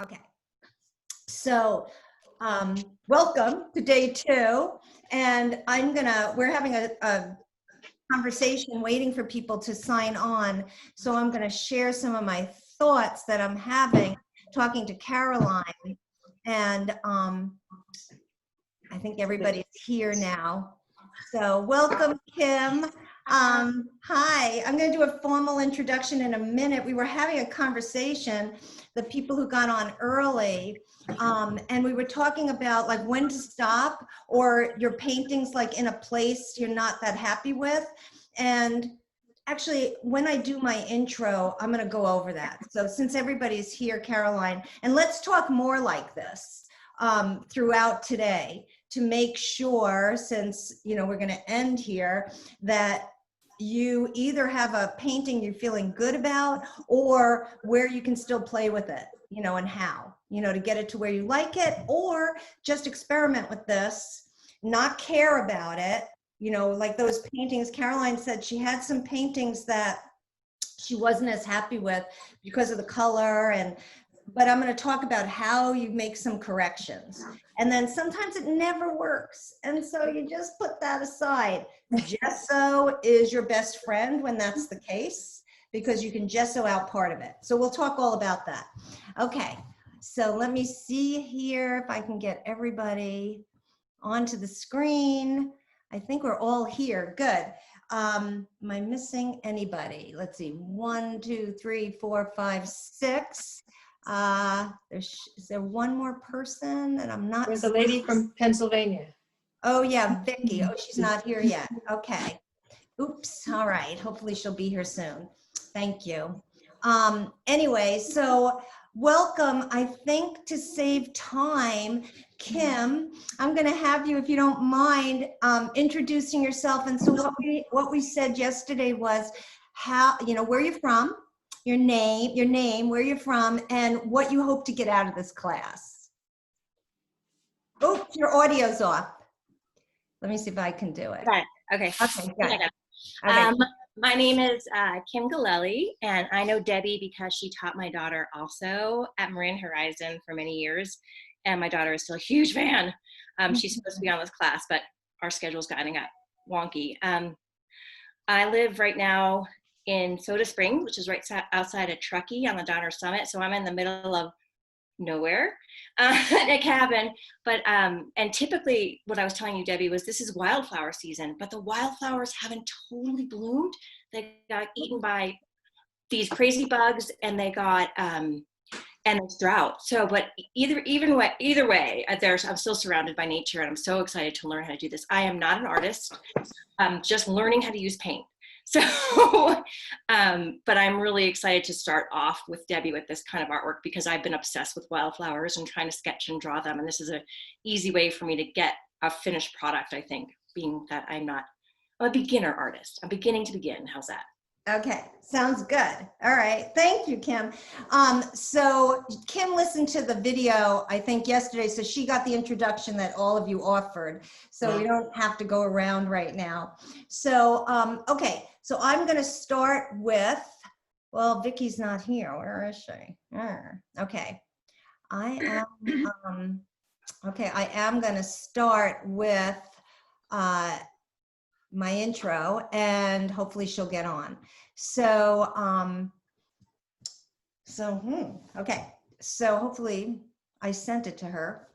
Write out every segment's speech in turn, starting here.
Okay, so welcome to day 2, and we're having a conversation waiting for people to sign on. So I'm gonna share some of my thoughts that I'm having talking to Caroline, and I think everybody's here now. So welcome, Kim. Hi, I'm going to do a formal introduction in a minute. We were having a conversation, the people who got on early, and we were talking about like when to stop, or your paintings like in a place you're not that happy with. And actually, when I do my intro, I'm going to go over that. So since everybody's here, Caroline, and let's talk more like this throughout today, to make sure, since we're going to end here, that you either have a painting you're feeling good about, or where you can still play with it, and how, to get it to where you like it, or just experiment with this, not care about it. Like those paintings, Caroline said she had some paintings that she wasn't as happy with because of the color, but I'm going to talk about how you make some corrections. And then sometimes it never works, and so you just put that aside. Gesso is your best friend when that's the case, because you can gesso out part of it. So we'll talk all about that. Okay, so let me see here if I can get everybody onto the screen. I think we're all here. Good. Am I missing anybody? Let's see. 1, 2, 3, 4, 5, 6. Is there one more person that I'm not? There's a lady from Pennsylvania. Oh yeah, Vicky. Oh, she's not here yet. Okay. Oops. All right. Hopefully she'll be here soon. Thank you. Anyway, so welcome. I think to save time, Kim, I'm going to have you, if you don't mind, introducing yourself. And so what we said yesterday was how, where you're from, your name, where you're from, and what you hope to get out of this class. Oh, your audio's off. Let me see if I can do it. Right. Okay. Okay, good. Okay. My name is Kim Galelli, and I know Debbie because she taught my daughter also at Marin Horizon for many years, and my daughter is still a huge fan. She's supposed to be on this class, but our schedule's gotten wonky. I live right now in Soda Springs, which is right outside of Truckee on the Donner Summit, so I'm in the middle of nowhere in a cabin. But and typically what I was telling you, Debbie, was this is wildflower season, but the wildflowers haven't totally bloomed. They got eaten by these crazy bugs, and they got and it's drought. So but either way, I'm still surrounded by nature, and I'm so excited to learn how to do this. I am not an artist. I'm just learning how to use paint. So, but I'm really excited to start off with Debbie with this kind of artwork, because I've been obsessed with wildflowers and trying to sketch and draw them. And this is an easy way for me to get a finished product, I think, being that I'm a beginner artist. I'm beginning to begin. How's that? Okay, sounds good. All right, thank you, Kim. So Kim listened to the video, I think, yesterday, so she got the introduction that all of you offered. So we don't have to go around right now. So, okay, so I'm gonna start with, well, Vicky's not here. Where is she? Okay, I am gonna start with my intro, and hopefully she'll get on. So, okay. So hopefully I sent it to her.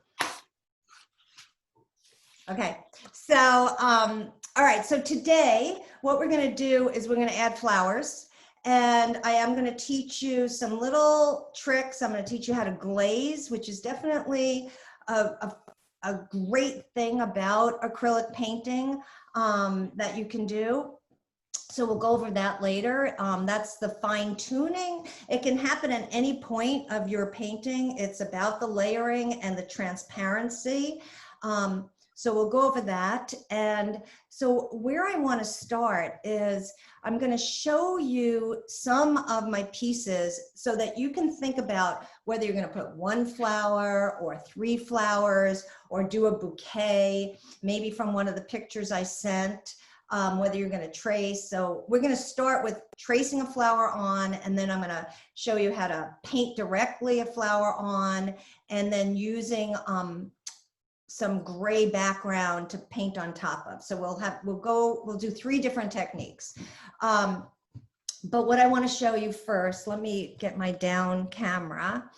Okay. So, all right. So today what we're going to do is we're going to add flowers, and I am going to teach you some little tricks. I'm going to teach you how to glaze, which is definitely a great thing about acrylic painting that you can do. So we'll go over that later. That's the fine tuning. It can happen at any point of your painting. It's about the layering and the transparency. So we'll go over that. And so where I want to start is I'm going to show you some of my pieces so that you can think about whether you're going to put 1 flower or 3 flowers, or do a bouquet, maybe from one of the pictures I sent. whether you're going to trace. So we're going to start with tracing a flower on, and then I'm going to show you how to paint directly a flower on, and then using some gray background to paint on top of. So we'll do 3 different techniques. But what I want to show you first, let me get my down camera.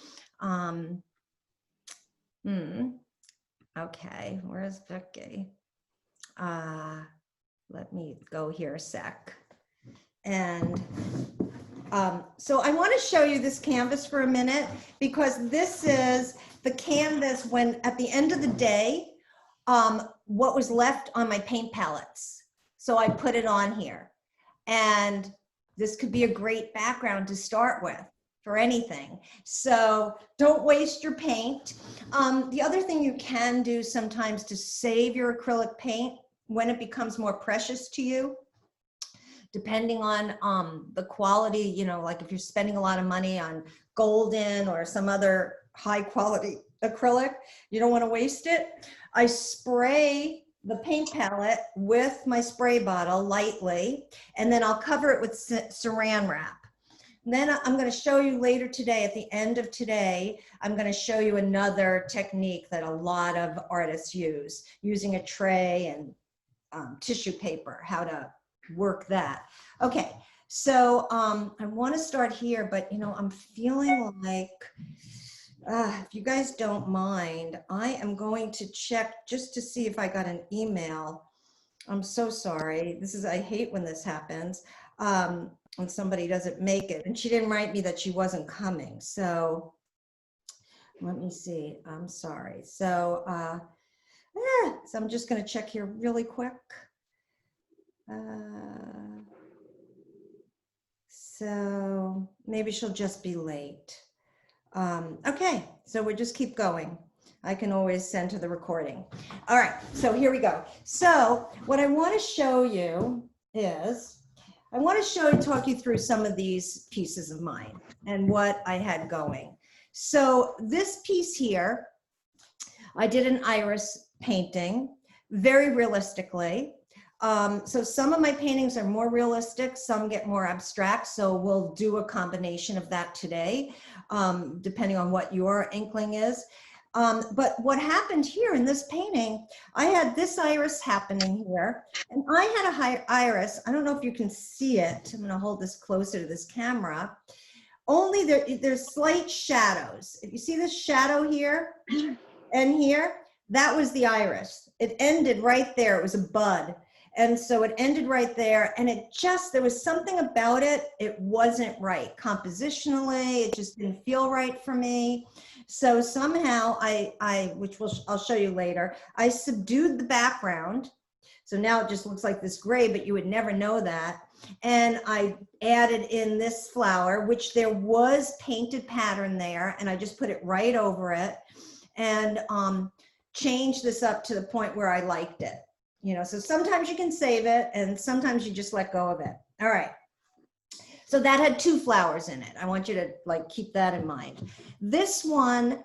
Okay, where's Vicky? Let me go here a sec. And so I want to show you this canvas for a minute, because this is the canvas when at the end of the day, what was left on my paint palettes. So I put it on here, and this could be a great background to start with for anything. So don't waste your paint. The other thing you can do sometimes to save your acrylic paint when it becomes more precious to you, depending on the quality, you know, like if you're spending a lot of money on Golden or some other high quality acrylic, you don't want to waste it. I spray the paint palette with my spray bottle lightly, and then I'll cover it with saran wrap. And then I'm going to show you later today, at the end of today, I'm going to show you another technique that a lot of artists use, using a tray and tissue paper, how to work that. Okay, so I want to start here, but you know, I'm feeling like, if you guys don't mind, I am going to check just to see if I got an email. I'm so sorry. I hate when this happens, when somebody doesn't make it. And she didn't write me that she wasn't coming. So let me see. I'm sorry. So, so I'm just going to check here really quick. So maybe she'll just be late. Okay, so we'll just keep going. I can always send her the recording. All right, so here we go. So what I want to show you is, I want to talk you through some of these pieces of mine and what I had going. So this piece here, I did an iris painting very realistically. So some of my paintings are more realistic, some get more abstract. So we'll do a combination of that today, depending on what your inkling is. But what happened here in this painting, I had this iris happening here, and I had a high iris. I don't know if you can see it. I'm going to hold this closer to this camera. Only there's slight shadows. If you see this shadow here and here, that was the iris. It ended right there. It was a bud. And so it ended right there, and there was something about it, it wasn't right. Compositionally, it just didn't feel right for me. So somehow I'll show you later, I subdued the background. So now it just looks like this gray, but you would never know that. And I added in this flower, which there was painted pattern there, and I just put it right over it, and changed this up to the point where I liked it. You know, so sometimes you can save it and sometimes you just let go of it. All right. So that had 2 flowers in it. I want you to like keep that in mind. This one,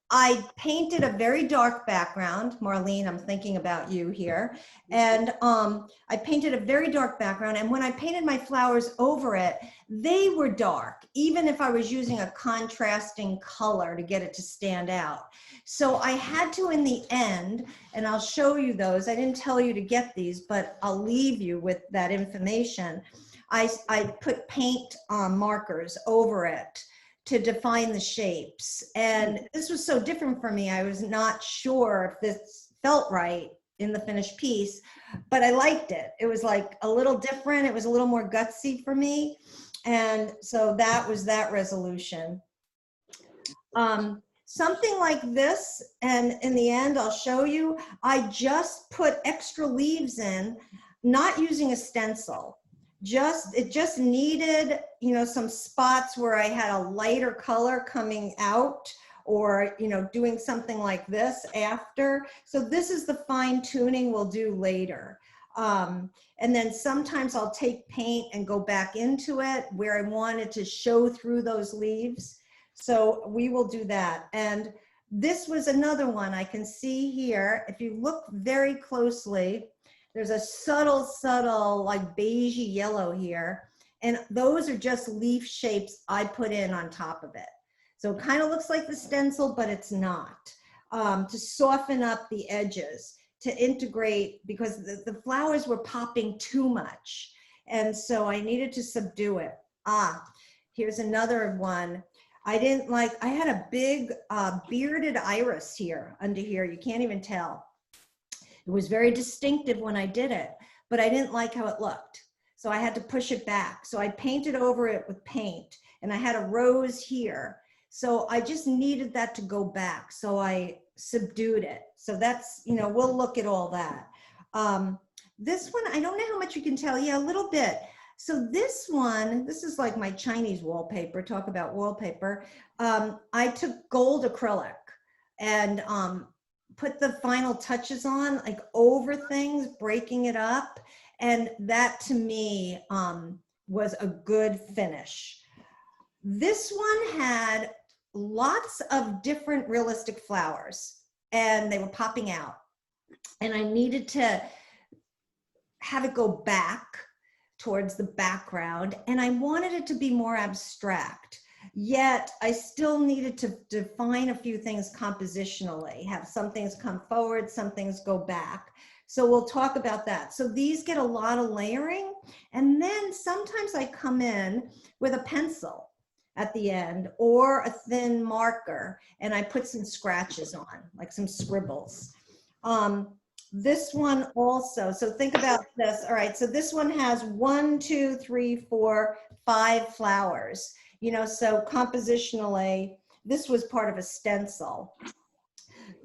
I painted a very dark background. Marlene, I'm thinking about you here. And I painted a very dark background. And when I painted my flowers over it, they were dark, even if I was using a contrasting color to get it to stand out. So I had to, in the end, and I'll show you those. I didn't tell you to get these, but I'll leave you with that information. I put paint markers over it to define the shapes. And this was so different for me. I was not sure if this felt right in the finished piece, but I liked it. It was like a little different. It was a little more gutsy for me. And so that was that resolution. Something like this, and in the end, I'll show you, I just put extra leaves in, not using a stencil. It just needed, you know, some spots where I had a lighter color coming out, or, you know, doing something like this after. So this is the fine tuning we'll do later. And then sometimes I'll take paint and go back into it where I wanted to show through those leaves. So we will do that. And this was another one I can see here. If you look very closely, There's a subtle like beigey yellow here. And those are just leaf shapes I put in on top of it. So it kind of looks like the stencil, but it's not. To soften up the edges, to integrate, because the flowers were popping too much. And so I needed to subdue it. Here's another one. I had a big bearded iris here, under here. You can't even tell. It was very distinctive when I did it, but I didn't like how it looked. So I had to push it back. So I painted over it with paint, and I had a rose here. So I just needed that to go back. So I subdued it. So that's, we'll look at all that. This one, I don't know how much you can tell. Yeah, a little bit. So this one, this is like my Chinese wallpaper. Talk about wallpaper. I took gold acrylic and put the final touches on, like over things, breaking it up. And that to me was a good finish. This one had lots of different realistic flowers and they were popping out. And I needed to have it go back towards the background. And I wanted it to be more abstract. Yet I still needed to define a few things compositionally, have some things come forward, some things go back. So we'll talk about that. So these get a lot of layering. And then sometimes I come in with a pencil at the end or a thin marker, and I put some scratches on, like some scribbles. This one also, so think about this. All right, so this one has 1, 2, 3, 4, 5 flowers. So compositionally, this was part of a stencil.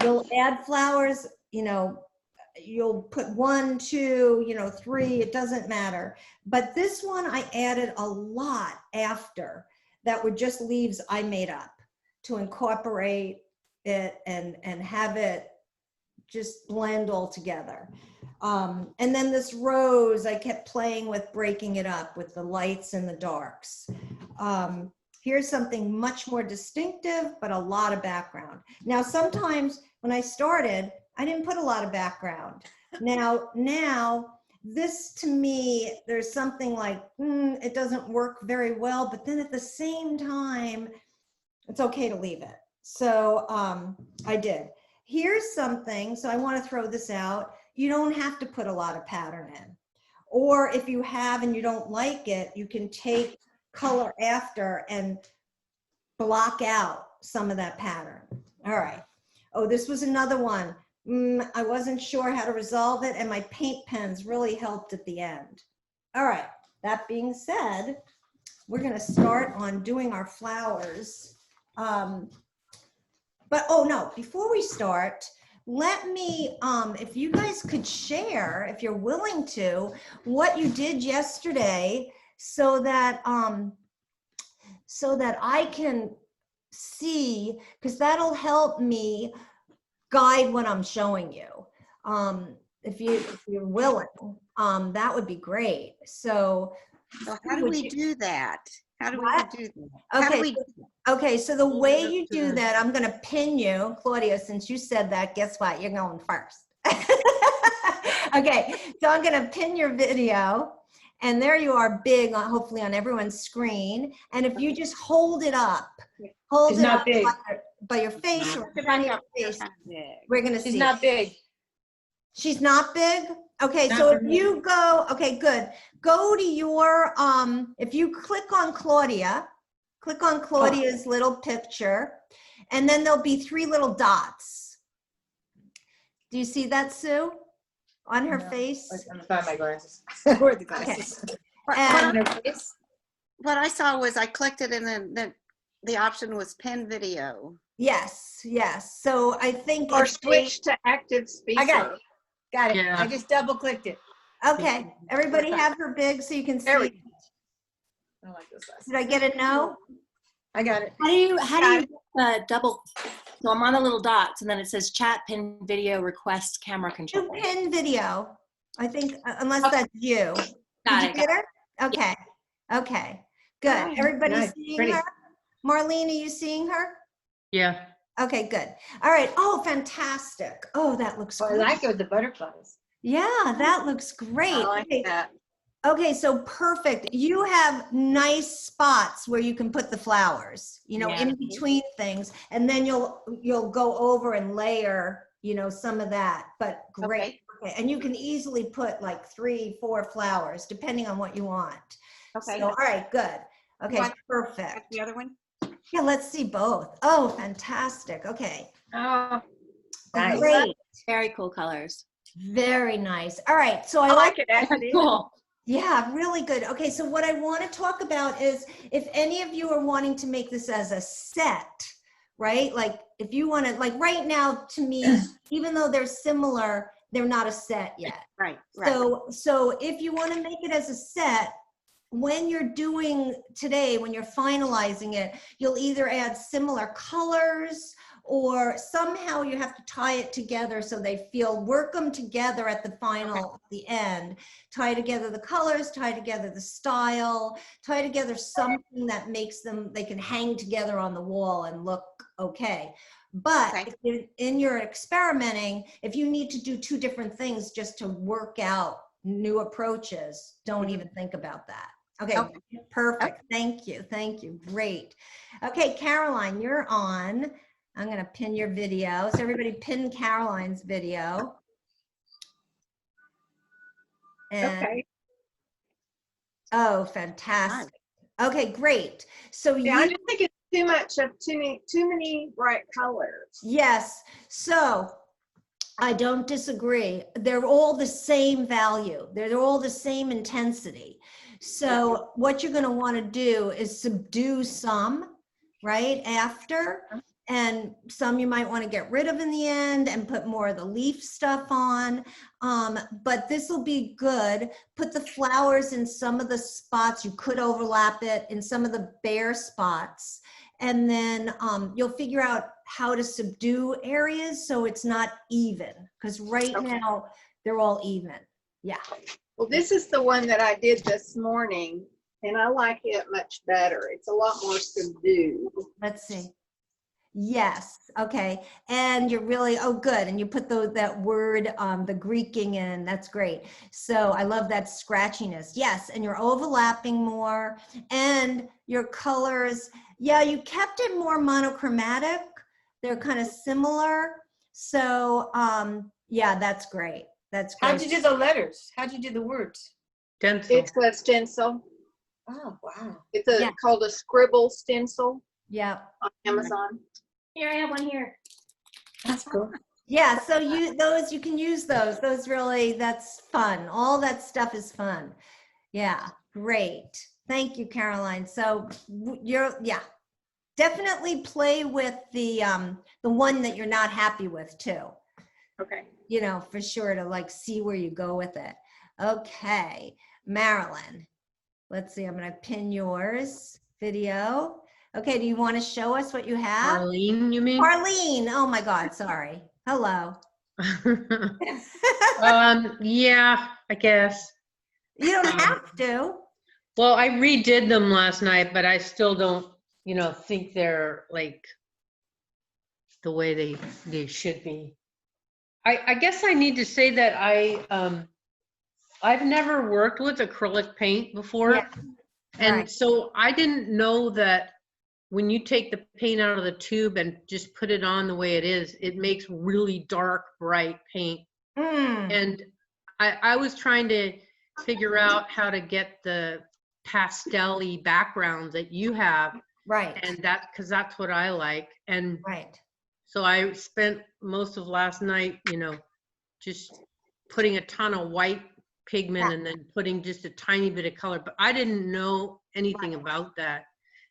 You'll add flowers, you'll put 1, 2, 3, it doesn't matter. But this one I added a lot after that were just leaves I made up to incorporate it and have it just blend all together. And then this rose, I kept playing with breaking it up with the lights and the darks. Here's something much more distinctive, but a lot of background. Now, sometimes when I started, I didn't put a lot of background. Now this to me, there's something like, it doesn't work very well, but then at the same time, it's okay to leave it. So I did. Here's something, so I want to throw this out. You don't have to put a lot of pattern in. Or if you have and you don't like it, you can take color after and block out some of that pattern. All right. Oh, this was another one. I wasn't sure how to resolve it, and my paint pens really helped at the end. All right. That being said, we're going to start on doing our flowers. But oh no, before we start, let me, if you guys could share, if you're willing to, what you did yesterday so that I can see, because that'll help me guide what I'm showing you. If you're willing, that would be great. So how do we do that? How do we do that? Okay. Okay, so the way you do that, I'm going to pin you, Claudia, since you said that, guess what? You're going first. Okay, so I'm going to pin your video, and there you are big, hopefully on everyone's screen. And if you just hold it up, hold it up by your face or in front of your face, we're going to see. She's not big. She's not big? Okay, so if you go, okay, good. Go to your, if you click on Claudia's little picture, and then there'll be 3 little dots. Do you see that, Sue? On her face? I'm gonna find my glasses. Where are the glasses? Okay. What I saw was I clicked it and then the option was pin video. Yes, yes. So I think Or switch to active speaker. I got it. Got it. Yeah. I just double clicked it. Okay. Everybody have her big so you can see. There we go. I don't like those glasses. Did I get a no? I got it. How do you double? So I'm on the little dots, and then it says chat, pin, video, request, camera To control. pin video. I think, unless that's you. Got Did it. you get her? Okay. Okay. Good. Nice. Everybody Nice. seeing Pretty. her? Marlene, are you seeing her? Yeah. Okay, good. All right. Oh, fantastic. Oh, that looks Well, I great. like it with the butterflies. Yeah, that looks great. I like Okay. that. Okay, so perfect. You have nice spots where you can put the flowers, Yeah. in between things, and then you'll go over and layer, some of that. But great. Okay. Okay. And you can easily put like 3, 4 flowers, depending on what you want. Okay. So, all right, good. Okay, want- perfect. The other one? Yeah, let's see both. Oh, fantastic. Okay, Oh, nice. great. Very cool colors. Very nice. All right, so I I like like it as it is. Cool. Yeah, really good. Okay, so what I want to talk about is if any of you are wanting to make this as a set, right? Like if you want to, like right now, to me, even though they're similar, they're not a set yet. Right. So if you want to make it as a set, when you're doing today, when you're finalizing it, you'll either add similar colors or somehow you have to tie it together so they work them together at the final, the end. Tie together the colors, tie together the style, tie together something that makes them, they can hang together on the wall and look okay. But Okay. in your experimenting, if you need to do 2 different things just to work out new approaches, don't even think about that. Okay, Okay. perfect. Thank you. Thank you. Great. Okay, Caroline, you're on. I'm going to pin your video. So everybody pin Caroline's video. And, Okay. oh, fantastic. Okay, great. So Yeah, I you, just think it's too much of too many bright colors. yes. So I don't disagree. They're all the same value. They're all the same intensity. So what you're going to want to do is subdue some right after, and some you might want to get rid of in the end and put more of the leaf stuff on. But this will be good. Put the flowers in some of the spots. You could overlap it in some of the bare spots. And then you'll figure out how to subdue areas so it's not even. Because right now, they're all even. Yeah. Well, this is the one that I did this morning, and I like it much better. It's a lot more subdued. Let's see. Yes. Okay. And you're really, oh, good. And you put that word, the Greeking in. That's great. So I love that scratchiness. Yes. And you're overlapping more and your colors. Yeah. You kept it more monochromatic. They're kind of similar. So, yeah, that's great. That's great. How'd you do the letters? How'd you do the words? Stencil. It's a stencil. Oh, wow. It's Yeah. called a scribble stencil Yeah. on Amazon. Here, I have one here. That's cool. Yeah, so you can use those. Those really, that's fun. All that stuff is fun. Yeah, great. Thank you, Caroline. So definitely play with the one that you're not happy with too. Okay. For sure to like see where you go with it. Okay, Marilyn. Let's see, I'm gonna pin yours video. Okay, do you want to show us what you have? Arlene, you mean? Arlene, oh my God, sorry. Hello. Yeah, I guess. You don't have to. Well, I redid them last night, but I still don't, think they're like the way they should be. I guess I need to say that I've never worked with acrylic paint before. Yeah, And right. so I didn't know that when you take the paint out of the tube and just put it on the way it is, it makes really dark, bright paint. And I was trying to figure out how to get the pastel-y backgrounds that you have. Right. And because that's what I like. And Right. so I spent most of last night, just putting a ton of white pigment and then putting just a tiny bit of color, but I didn't know anything about that.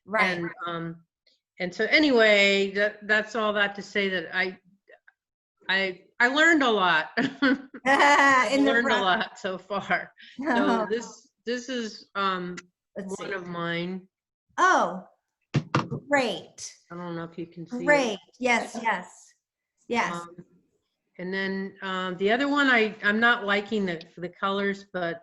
Right. And so anyway, that's all that to say that I learned a lot. I learned a lot so far. So this is Let's see. one of mine. Oh, great. I don't know if you can see Great. it. Yes, yes. Yes. And then the other one, I'm not liking the colors, but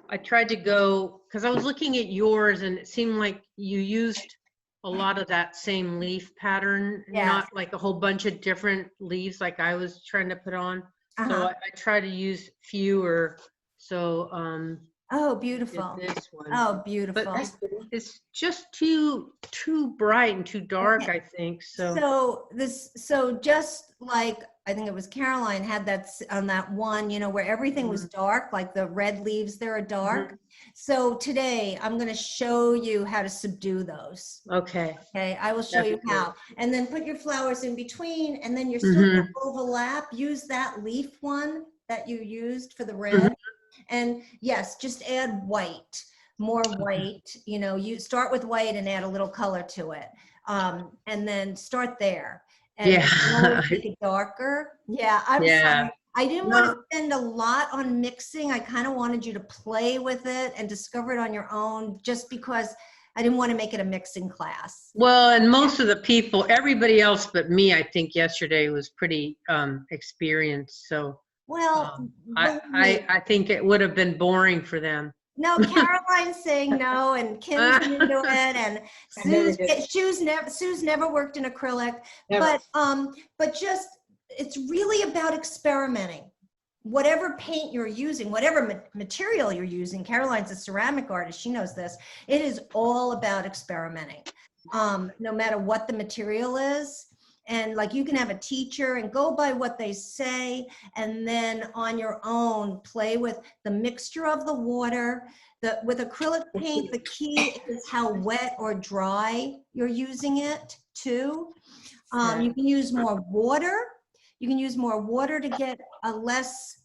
I tried to go, because I was looking at yours and it seemed like you used a lot of that same leaf pattern, Yes. not like a whole bunch of different leaves like I was trying to put on. So Uh-huh. I try to use fewer. So Oh, did beautiful. this one. Oh, beautiful. That's pretty. It's just too bright and too dark, Okay. I think. So So just like, I think it was Caroline had that on that one, where everything was dark, like the red leaves there are dark. So today I'm going to show you how to subdue those. okay. Okay, I will show That'd you be great. how. And then put your flowers in between, and then you're still gonna overlap. Use that leaf one that you used for the red. And yes, just add white, more white. You start with white and add a little color to it. And then start there. And Yeah. you can always make it darker. Yeah, I'm Yeah. sorry. I didn't want to spend a lot on mixing. I kind of wanted you to play with it and discover it on your own, just because I didn't want to make it a mixing class. Well, and most of the people, everybody else but me, I think yesterday was pretty experienced. So Well, believe me, I think it would have been boring for them. no, Caroline's saying no, and Kim's into it, and I never Sue's never worked in acrylic, Never. but just, it's really about experimenting. Whatever paint you're using, whatever material you're using, Caroline's a ceramic artist, she knows this, it is all about experimenting. No matter what the material is. And like, you can have a teacher and go by what they say, and then on your own play with the mixture of the water. With acrylic paint, the key is how wet or dry you're using it too. You can use more water. You can use more water to get a less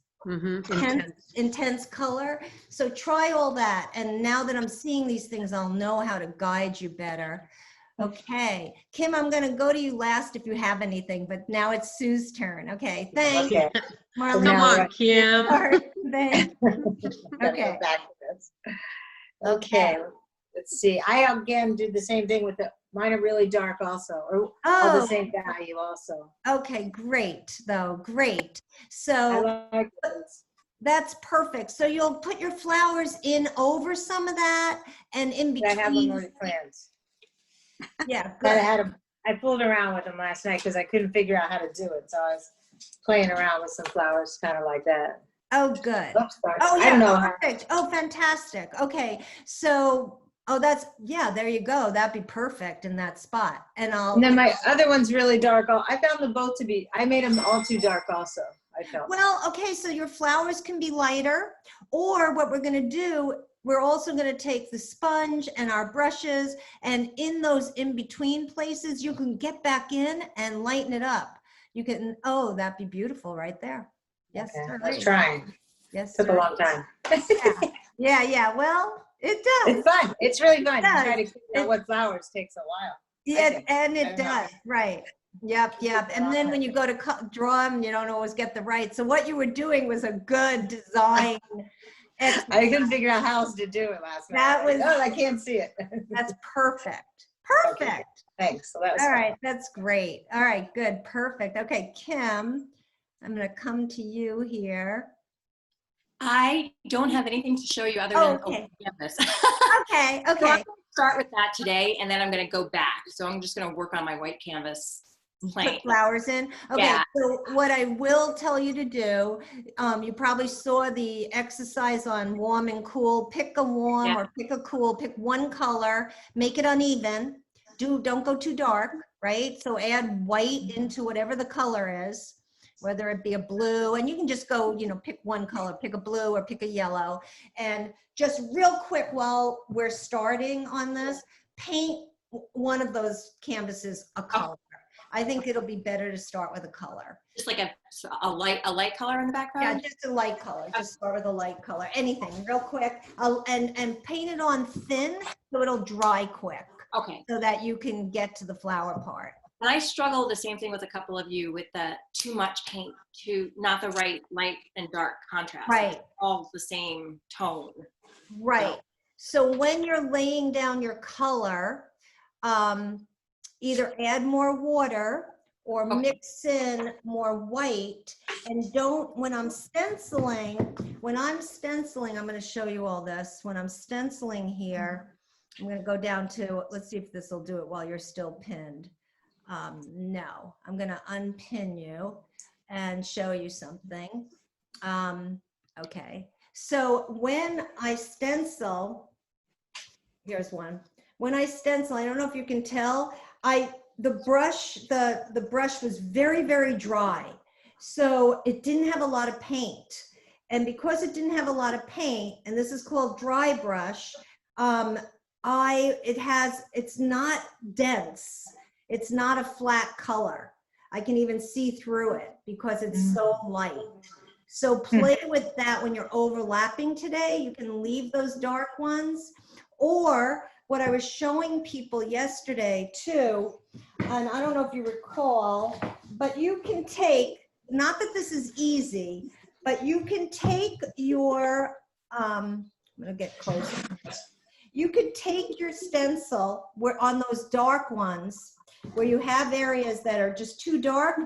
intense color. So try all that. And now that I'm seeing these things, I'll know how to guide you better. Okay, Kim, I'm going to go to you last if you have anything, but now it's Sue's turn. Okay, thanks. Okay. Marlene. Come on, right. Kim. Sorry, thanks. Gotta Okay. go back to this. Okay, let's see. I again do the same thing with mine are really dark also, or of the Oh, same value also. okay, great, though, great. I So like this. that's perfect. So you'll put your flowers in over some of that and in I have them between. already planned. Yeah, But good. I fooled around with them last night because I couldn't figure out how to do it. So I was playing around with some flowers, kind of like that. Oh, good. Oops, sorry. Oh, I yeah, don't know how. perfect. Oh, fantastic. Okay, so, yeah, there you go. That'd be perfect in that spot. And And then my other one's really dark. I found them both to be, I made them all too dark also, I felt. well, okay, so your flowers can be lighter, or what we're gonna do, we're also gonna take the sponge and our brushes, and in those in-between places, you can get back in and lighten it up. You can, oh, that'd be beautiful right there. Yes, Okay, sir. I was trying. Yes, Took a sir. long time. Yeah, well, it does. It's fun. It's really fun. does. Try to figure out what flowers takes a while. Yeah, think. and I it don't know. does, right. Yep. And then when you go to draw them, you don't always get the right. So what you were doing was a good design. I couldn't figure out how else to do it last night. That was- Oh, I can't see it. That's perfect. Okay. Perfect. Thanks. So that was All fun. right, that's great. All right, good, perfect. Okay, Kim, I'm gonna come to you here. I don't have anything to show you other Oh, than okay. canvas. Okay, So I'm okay. gonna start with that today, and then I'm going to go back. So I'm just going to work on my white canvas plain. Put flowers in. Okay, Yeah. so what I will tell you to do, you probably saw the exercise on warm and cool. Pick a warm Yeah. or pick a cool, pick one color, make it uneven. Don't go too dark, right? So add white into whatever the color is, whether it be a blue, and you can just go, pick one color, pick a blue or pick a yellow. And just real quick while we're starting on this, paint one of those canvases a color. I think it'll be better to start with a color. Just like a light color in the Yeah, background. just a light color. Just start with a light color. Anything, real quick. And paint it on thin so it'll dry quick, Okay. so that you can get to the flower part. And I struggle the same thing with a couple of you with the too much paint, not the right light and dark contrast. Right. It's all the same tone. Right. So when you're laying down your color, either add more water or Okay. mix in more white, and when I'm stenciling, I'm going to show you all this. When I'm stenciling here, I'm going to go down to, let's see if this will do it while you're still pinned. No, I'm going to unpin you. and show you something. Okay, so when I stencil, here's one. When I stencil, I don't know if you can tell, the brush was very, very dry. So it didn't have a lot of paint. And because it didn't have a lot of paint, and this is called dry brush, it's not dense. It's not a flat color. I can even see through it because it's so light. So play with that when you're overlapping today. You can leave those dark ones. Or what I was showing people yesterday too, and I don't know if you recall, but you can take, not that this is easy, but you can take your, I'm gonna get closer. You could take your stencil where on those dark ones, where you have areas that are just too dark,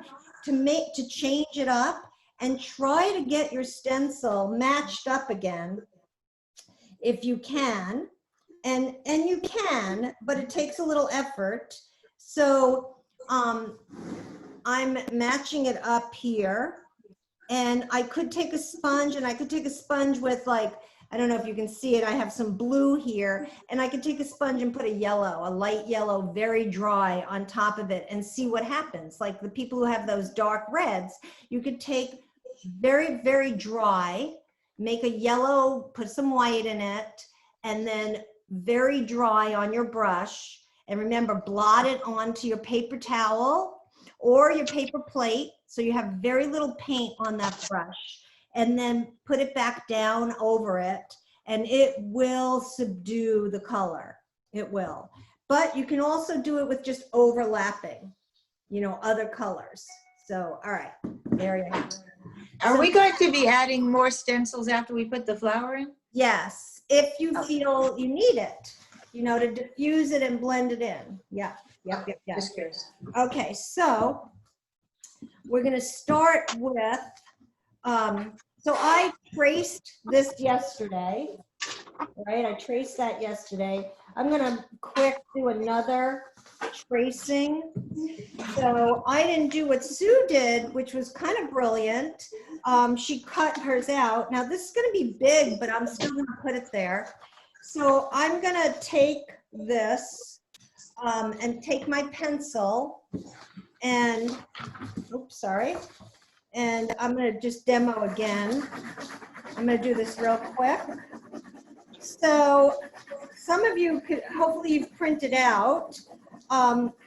to change it up and try to get your stencil matched up again, if you can. And you can, but it takes a little effort. So I'm matching it up here, and I could take a sponge, and I could take a sponge with, like, I don't know if you can see it, I have some blue here, and I could take a sponge and put a light yellow, very dry on top of it and see what happens. Like the people who have those dark reds, you could take very, very dry, make a yellow, put some white in it, and then very dry on your brush. And remember, blot it onto your paper towel or your paper plate, so you have very little paint on that brush, and then put it back down over it, and it will subdue the color. It will. But you can also do it with just overlapping, other colors. So, all right, there you have it. Are we going to be adding more stencils after we put the flower in? Yes, if you feel you need it, to diffuse it and blend it in. Yeah. Just curious. Okay, so we're gonna start with, so I traced this yesterday, right? I traced that yesterday. I'm gonna quick do another tracing. So I didn't do what Sue did, which was kind of brilliant. She cut hers out. Now this is gonna be big, but I'm still gonna put it there. So I'm gonna take this and take my pencil and, oops, sorry. And I'm gonna just demo again. I'm gonna do this real quick. So some of you could, hopefully you've printed out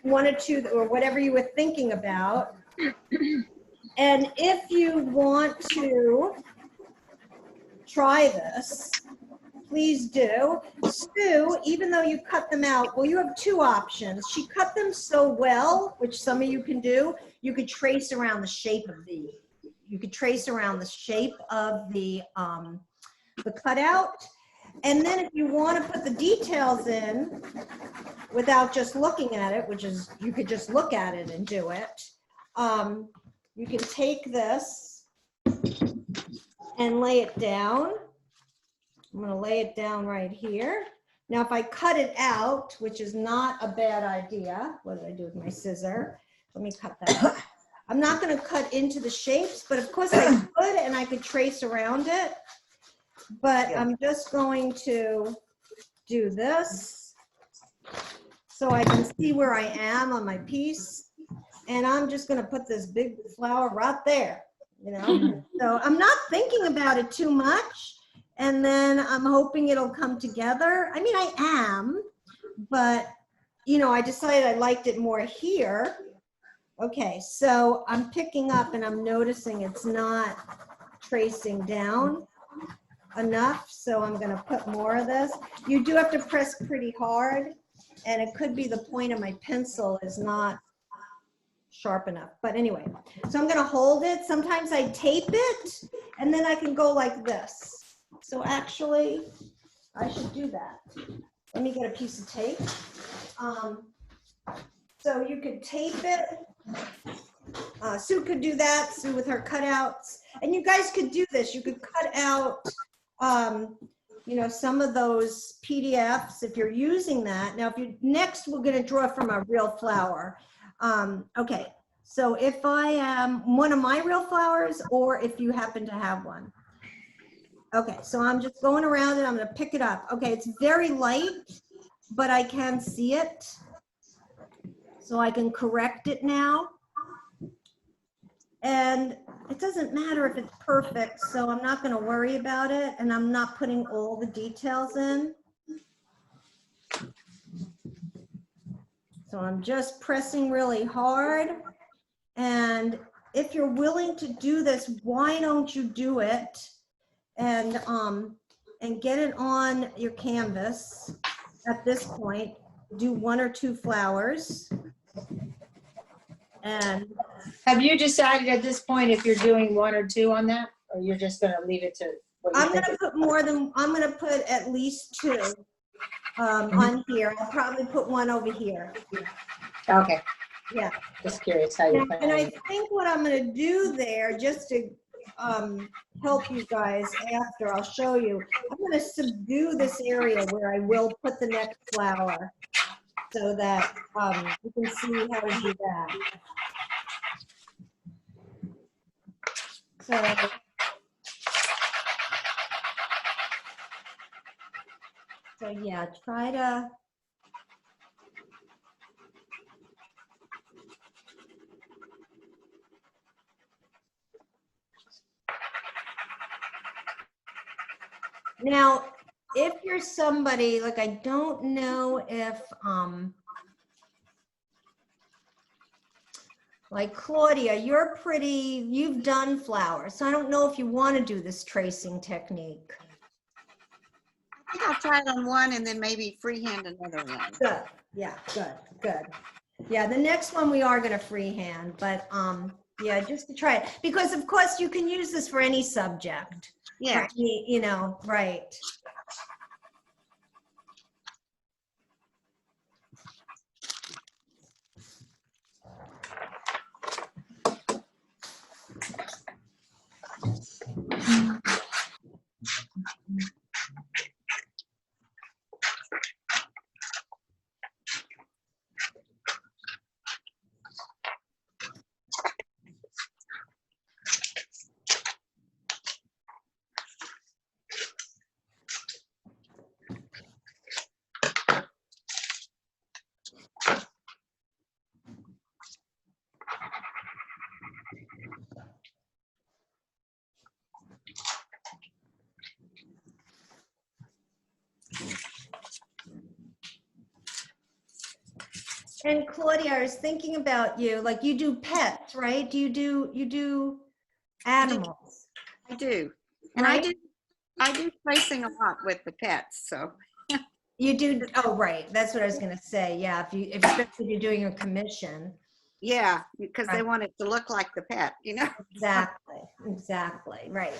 one or two, or whatever you were thinking about. And if you want to try this, please do. Sue, even though you cut them out, well, you have two options. She cut them so well, which some of you can do, you could trace around the shape of the, cutout. And then if you want to put the details in without just looking at it, which is, you could just look at it and do it, you can take this and lay it down. I'm going to lay it down right here. Now, if I cut it out, which is not a bad idea, what did I do with my scissor? Let me cut that out. I'm not going to cut into the shapes, but of course I could, and I could trace around it. But I'm just going to do this so I can see where I am on my piece. And I'm just going to put this big flower right there, So I'm not thinking about it too much. And then I'm hoping it'll come together. I mean, I am, but, I decided I liked it more here. Okay, so I'm picking up and I'm noticing it's not tracing down enough. So I'm gonna put more of this. You do have to press pretty hard, and it could be the point of my pencil is not sharp enough. But anyway, so I'm gonna hold it. Sometimes I tape it, and then I can go like this. So actually, I should do that. Let me get a piece of tape. So you could tape it. Sue could do that, Sue with her cutouts. And you guys could do this. You could cut out, some of those PDFs if you're using that. Now, next we're gonna draw from a real flower. Okay, So if I am one of my real flowers, or if you happen to have one. Okay, so I'm just going around and I'm gonna pick it up. Okay, it's very light, but I can see it. So I can correct it now. And it doesn't matter if it's perfect, so I'm not gonna worry about it, and I'm not putting all the details in. So I'm just pressing really hard. And if you're willing to do this, why don't you do it? And get it on your canvas at this point. Do 1 or 2 flowers. And Have you decided at this point if you're doing 1 or 2 on that, or you're just gonna leave it to what you I'm think? gonna put more than, I'm gonna put at least 2 on here. I'll probably put 1 over here. Okay, Yeah. just curious how you're And I planning. think what I'm gonna do there, just to help you guys after, I'll show you. I'm gonna subdue this area where I will put the next flower so that you can see how to do that. So yeah, try to. Now, if you're somebody, like, I don't know if, like Claudia, you're pretty, you've done flowers, so I don't know if you want to do this tracing technique. I think I'll try it on one and then maybe freehand another one. Good, yeah, good, good. Yeah, the next one we are gonna freehand, but, yeah, just to try it, because of course you can use this for any subject. Yeah. You know, right. And Claudia, I was thinking about you, like you do pets, right? You do animals, I do. And right? I do tracing a lot with the pets, so. You do, oh, right, that's what I was gonna say, yeah, if especially you're doing a commission. Yeah, because they Right. want it to look like the pet, you know? Exactly, right.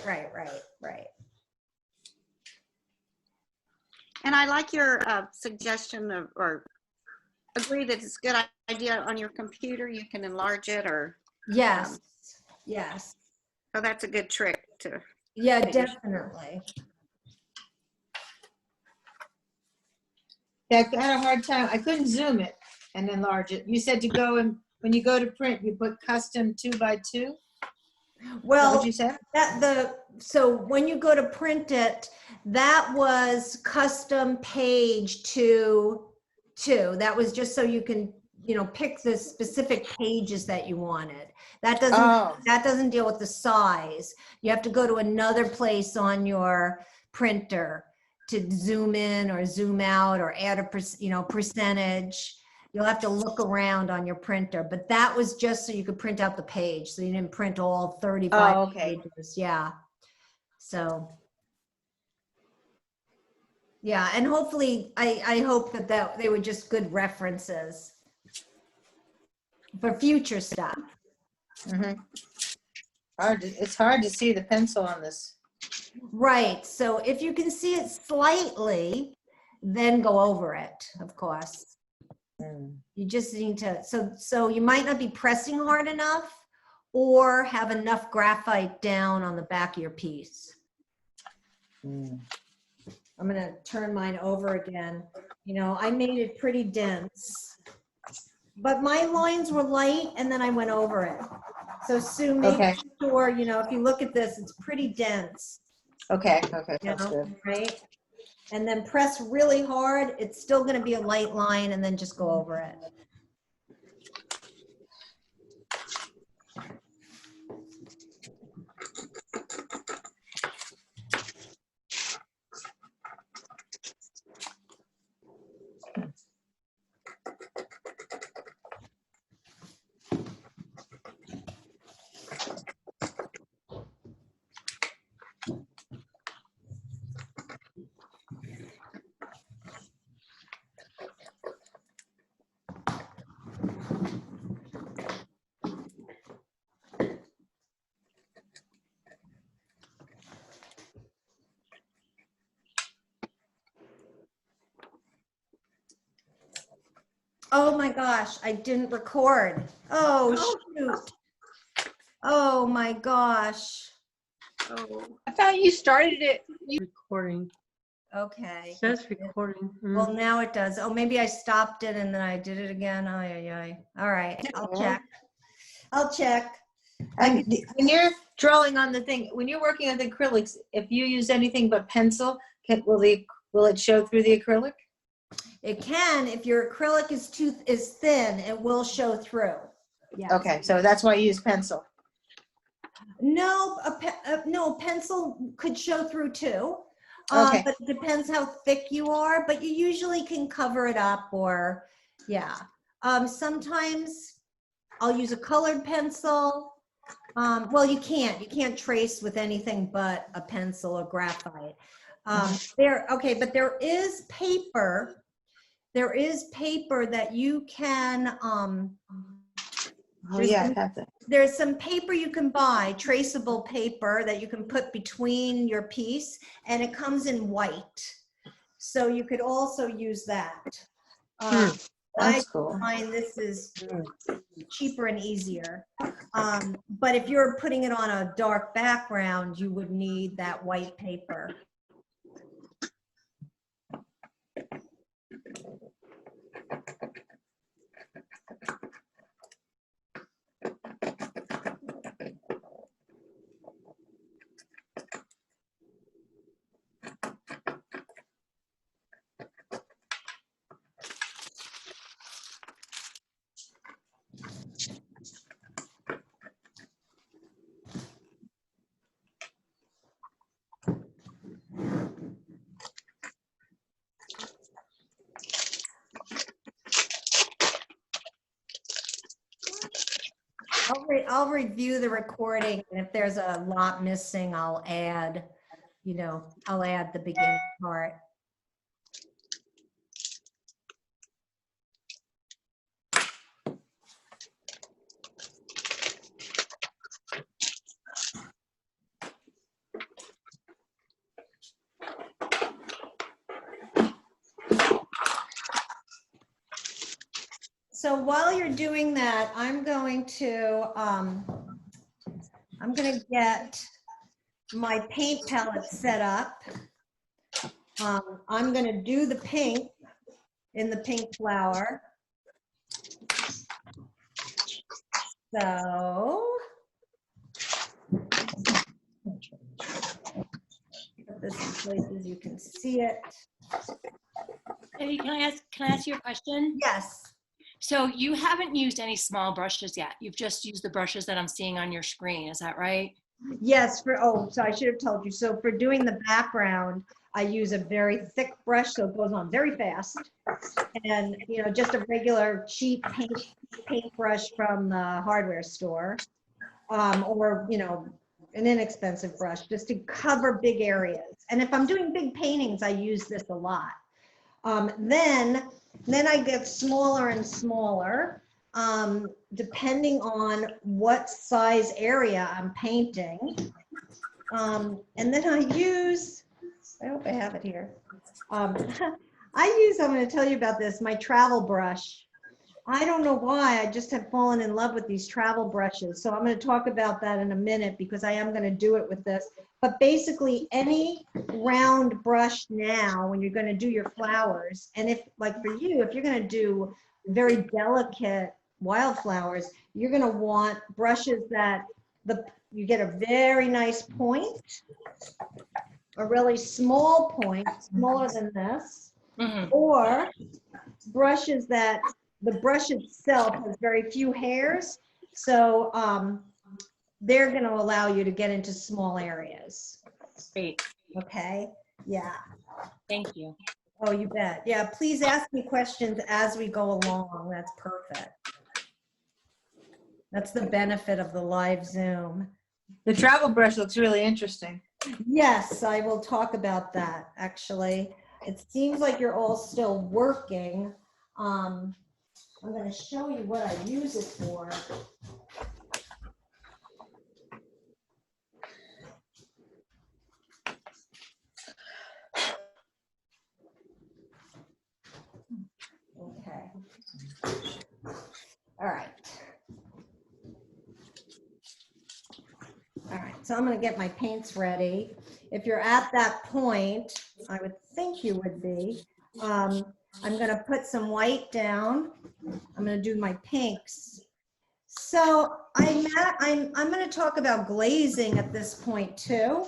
And I like your suggestion of, or agree that it's a good idea on your computer, you can enlarge it or, Yes, yes, so that's a good trick to. yeah, definitely. Yeah, I had a hard time. I couldn't zoom it and enlarge it. You said to go and when you go to print, you put custom 2 by 2. Is that Well, what you said? so when you go to print it, that was custom page 2. That was just so you can, pick the specific pages that you wanted. That doesn't deal with the size. You have to go to another place on your printer to zoom in or zoom out or add a percentage. You'll have to look around on your printer, but that was just so you could print out the page. So you didn't print all 35 Oh, okay. pages. Yeah. So. Yeah, and hopefully, I hope that they were just good references for future stuff. Mm-hmm. It's hard to see the pencil on this. Right, so if you can see it slightly, then go over it, of course. Mm. You just need to, so you might not be pressing hard enough or have enough graphite down on the back of your piece. Mm. I'm gonna turn mine over again. I made it pretty dense. but my lines were light and then I went over it. So Sue, make Okay. sure, you know, if you look at this, it's pretty dense, Okay, you sounds know, good. right? And then press really hard. It's still going to be a light line and then just go over it. Oh my gosh, I didn't record. Oh, shoot. Oh my gosh. Oh, I thought you started it. Recording. Okay. It says recording. Well, now it does. Oh, maybe I stopped it and then I did it again. Ay, ay, ay. All right, I'll check. I'll check. And when you're drawing on the thing, when you're working on the acrylics, if you use anything but pencil, will it show through the acrylic? It can, if your acrylic is thin, it will show through. Yes. Okay, so that's why you use pencil. No, no, a pencil could show through too. Okay. But it depends how thick you are, but you usually can cover it up or, yeah. Sometimes I'll use a colored pencil. Well, you can't trace with anything but a pencil or graphite. Okay, but there is paper. There is paper that you can, Oh, yeah, I have that. there's some paper you can buy, traceable paper that you can put between your piece, and it comes in white. So you could also use that. I That's cool. find this is cheaper and easier. But if you're putting it on a dark background, you would need that white paper. I'll review the recording, and if there's a lot missing, I'll add the beginning part. So while you're doing that, I'm going to get my paint palette set up. I'm going to do the pink in the pink flower. So put this in places you can see it. Debbie, can I ask you a question? Yes. So you haven't used any small brushes yet. You've just used the brushes that I'm seeing on your screen. Is that right? Yes, so I should have told you. So for doing the background, I use a very thick brush, so it goes on very fast. And, just a regular cheap paint brush from the hardware store. Or, an inexpensive brush just to cover big areas. And if I'm doing big paintings, I use this a lot. Then I get smaller and smaller, depending on what size area I'm painting. And then I hope I have it here. I'm going to tell you about this, my travel brush. I don't know why, I just have fallen in love with these travel brushes. So I'm going to talk about that in a minute because I am going to do it with this. But basically any round brush now when you're going to do your flowers, and if, like for you, if you're going to do very delicate wildflowers, you're gonna want brushes that you get a very nice point, a really small point, smaller than this, Mhm. or brushes that the brush itself has very few hairs. So they're gonna allow you to get into small areas. Great. Okay, yeah. Thank you. Oh, you bet. Yeah, please ask me questions as we go along. That's perfect. That's the benefit of the live Zoom. The travel brush looks really interesting. Yes, I will talk about that, actually. It seems like you're all still working. I'm going to show you what I use it for. Okay. All right. All right, so I'm going to get my paints ready. If you're at that point, I would think you would be. I'm going to put some white down. I'm going to do my pinks. So I'm going to talk about glazing at this point too.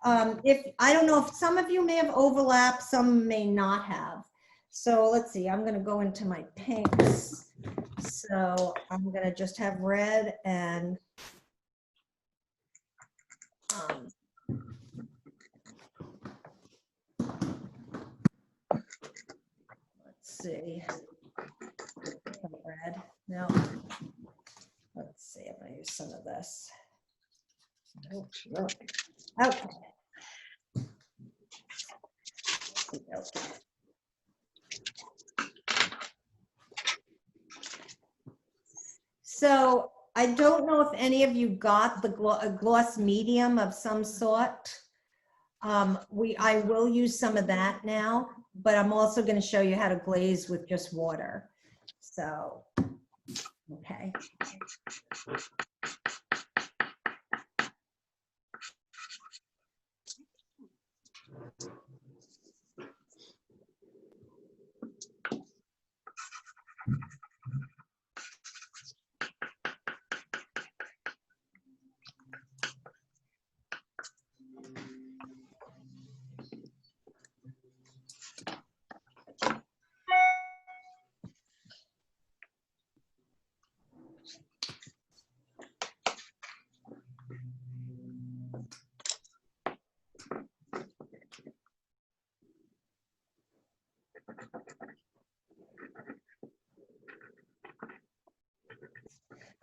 If I don't know if some of you may have overlapped, some may not have. So let's see, I'm going to go into my pinks. So I'm going to just have red and let's see, red. No, let's see. I'm going to use some of this. Okay. Okay. So I don't know if any of you got the a gloss medium of some sort. I will use some of that now, but I'm also going to show you how to glaze with just water. So, okay.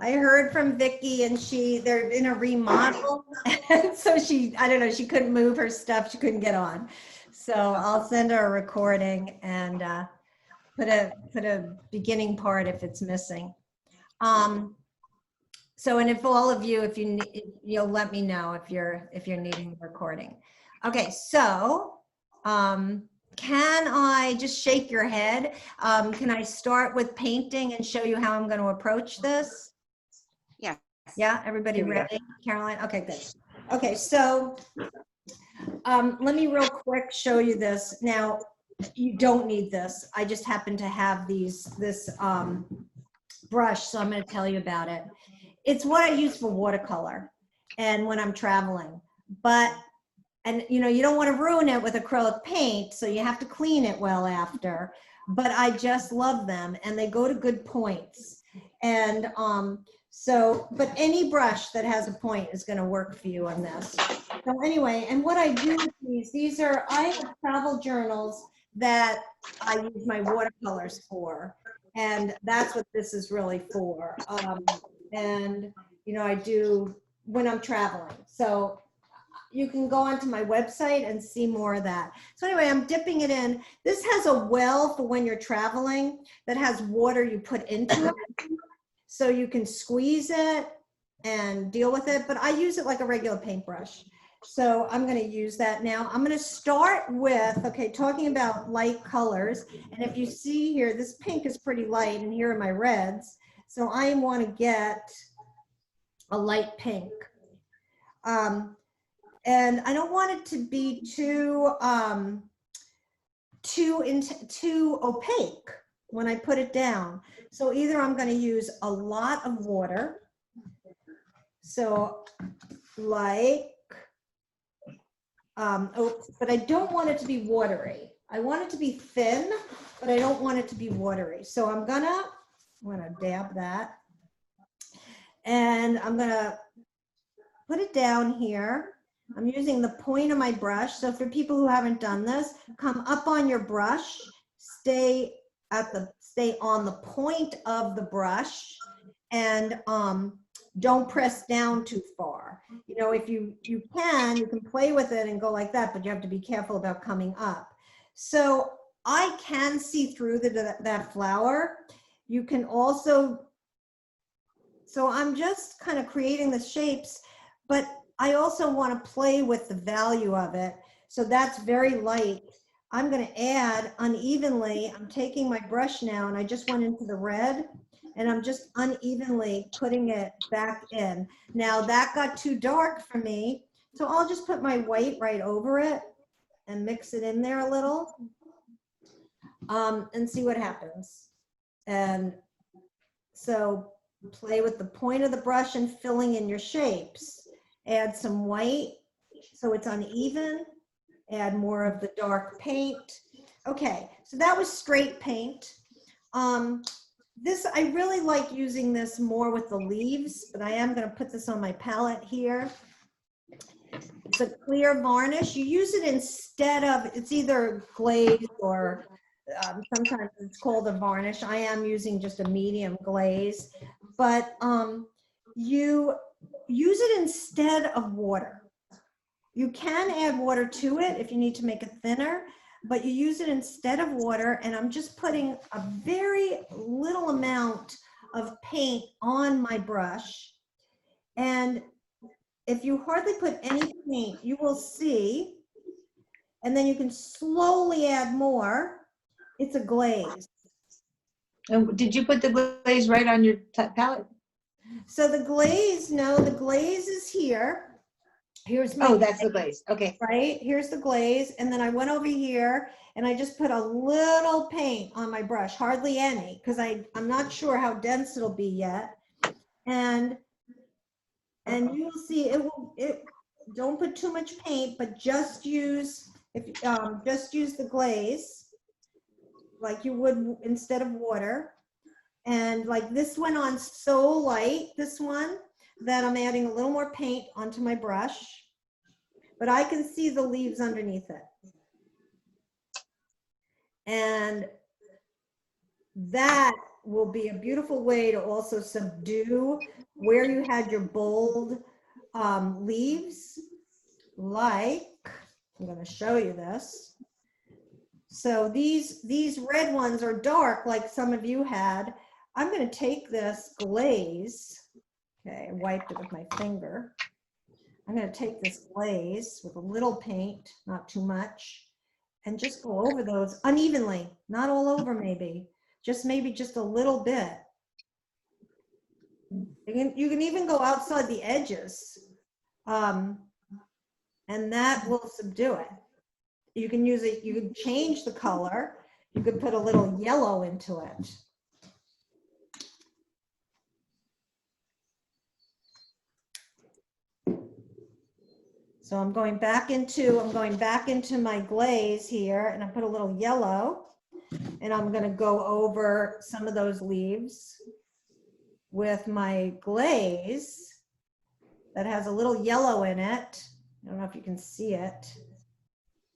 I heard from Vicky and they're in a remodel. And so I don't know, she couldn't move her stuff. She couldn't get on. So I'll send her a recording and put a beginning part if it's missing. So, and if all of you, you'll let me know if you're needing a recording. Okay, so can I just shake your head? Can I start with painting and show you how I'm going to approach this? Yeah. Yeah, everybody ready? Caroline? Okay, good. Okay, so let me real quick show you this. Now, you don't need this. I just happen to have this brush, so I'm going to tell you about it. It's what I use for watercolor and when I'm traveling. And you don't want to ruin it with acrylic paint, so you have to clean it well after. But I just love them, and they go to good points. And but any brush that has a point is going to work for you on this. So anyway, and what I do with I have travel journals that I use my watercolors for, and that's what this is really for. And I do when I'm traveling. So you can go onto my website and see more of that. So anyway, I'm dipping it in. This has a well for when you're traveling that has water you put into it. So you can squeeze it and deal with it, but I use it like a regular paintbrush. So I'm going to use that now. I'm going to start with, talking about light colors. And if you see here, this pink is pretty light, and here are my reds. So I want to get a light pink. And I don't want it to be too opaque. when I put it down. So either I'm going to use a lot of water. So like, but I don't want it to be watery. I want it to be thin, but I don't want it to be watery. So I'm gonna dab that. And I'm gonna put it down here. I'm using the point of my brush. So for people who haven't done this, come up on your brush, stay on the point of the brush, and don't press down too far. You know, if you can play with it and go like that, but you have to be careful about coming up. So I can see through that flower. You can also, so I'm just kind of creating the shapes, but I also want to play with the value of it. So that's very light. I'm going to add unevenly. I'm taking my brush now and I just went into the red and I'm just unevenly putting it back in. Now that got too dark for me. So I'll just put my white right over it and mix it in there a little and see what happens. And so play with the point of the brush and filling in your shapes. Add some white so it's uneven. Add more of the dark paint. Okay, so that was straight paint. I really like using this more with the leaves, but I am going to put this on my palette here. It's a clear varnish. You use it instead of, it's either glaze or sometimes it's called a varnish. I am using just a medium glaze, but you use it instead of water. You can add water to it if you need to make it thinner, but you use it instead of water, and I'm just putting a very little amount of paint on my brush. And if you hardly put any paint, you will see, and then you can slowly add more. It's a glaze. And did you put the glaze right on your palette? So the glaze, no, the glaze is here. Here's my, Oh, that's the glaze. Okay. right? Here's the glaze. And then I went over here and I just put a little paint on my brush, hardly any, because I'm not sure how dense it'll be yet. And you will see don't put too much paint, but just use the glaze like you would instead of water. And like this went on so light, this one, that I'm adding a little more paint onto my brush, but I can see the leaves underneath it. And that will be a beautiful way to also subdue where you had your bold leaves. Like, I'm going to show you this. So these red ones are dark like some of you had. I'm going to take this glaze. Okay, I wiped it with my finger. I'm going to take this glaze with a little paint, not too much, and just go over those unevenly, not all over maybe just a little bit. You can even go outside the edges, and that will subdue it. You can use it, you can change the color. You could put a little yellow into it. So I'm going back into my glaze here, and I put a little yellow, and I'm going to go over some of those leaves with my glaze that has a little yellow in it. I don't know if you can see it.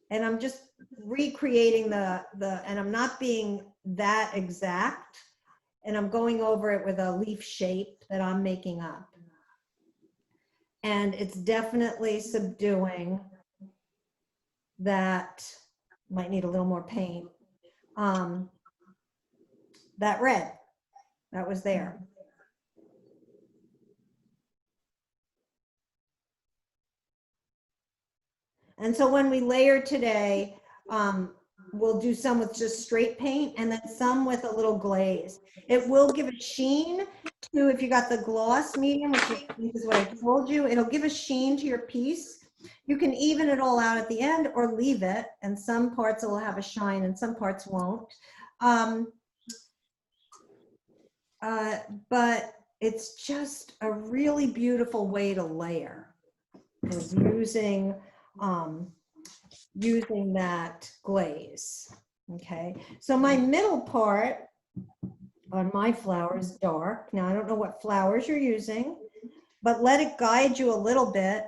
And I'm just recreating and I'm not being that exact, and I'm going over it with a leaf shape that I'm making up. And it's definitely subduing that. Might need a little more paint. That red, that was there. And so when we layer today, we'll do some with just straight paint and then some with a little glaze. It will give a sheen to, if you got the gloss medium, which I think is what I told you, it'll give a sheen to your piece. You can even it all out at the end or leave it, and some parts will have a shine and some parts won't. but it's just a really beautiful way to layer, is using that glaze. Okay, so my middle part on my flower is dark. Now I don't know what flowers you're using, but let it guide you a little bit.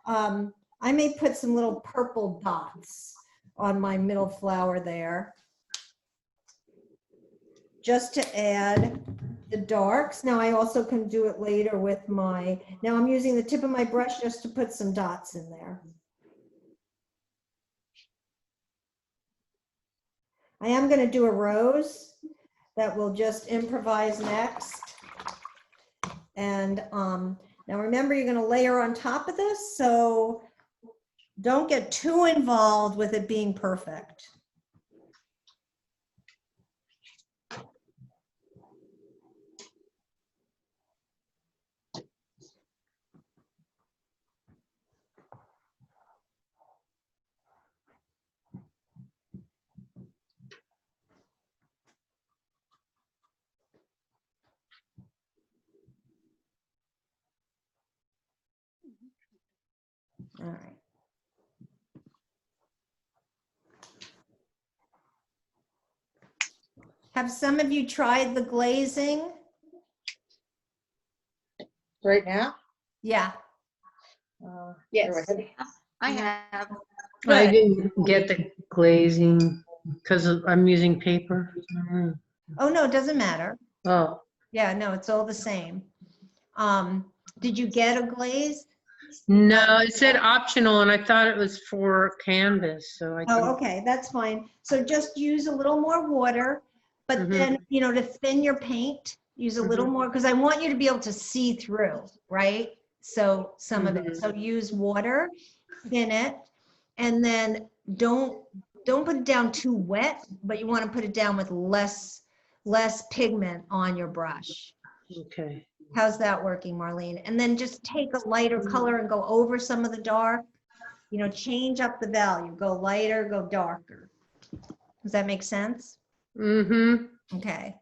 I may put some little purple dots on my middle flower there, just to add the darks. Now I also can do it later with now I'm using the tip of my brush just to put some dots in there. I am going to do a rose that we'll just improvise next. And now remember, you're going to layer on top of this, so don't get too involved with it being perfect. All right. Have some of you tried the glazing? Right now? Yeah. Yes. I have. I Good. didn't get the glazing because I'm using paper. Oh, no, it doesn't matter. Oh, Yeah, no, it's all the same. Did you get a glaze? no, it said optional and I thought it was for canvas, so I Oh, didn't. okay, that's fine. So just use a little more water, but Mhm. then, to thin your paint, use a little more, because I want you to be able to see through, right? So some of it, so use water, thin it, and then don't put it down too wet, but you want to put it down with less pigment on your brush. Okay. How's that working, Marlene? And then just take a lighter color and go over some of the dark. Change up the value. Go lighter, go darker. Does that make sense? Mm-hmm. Okay.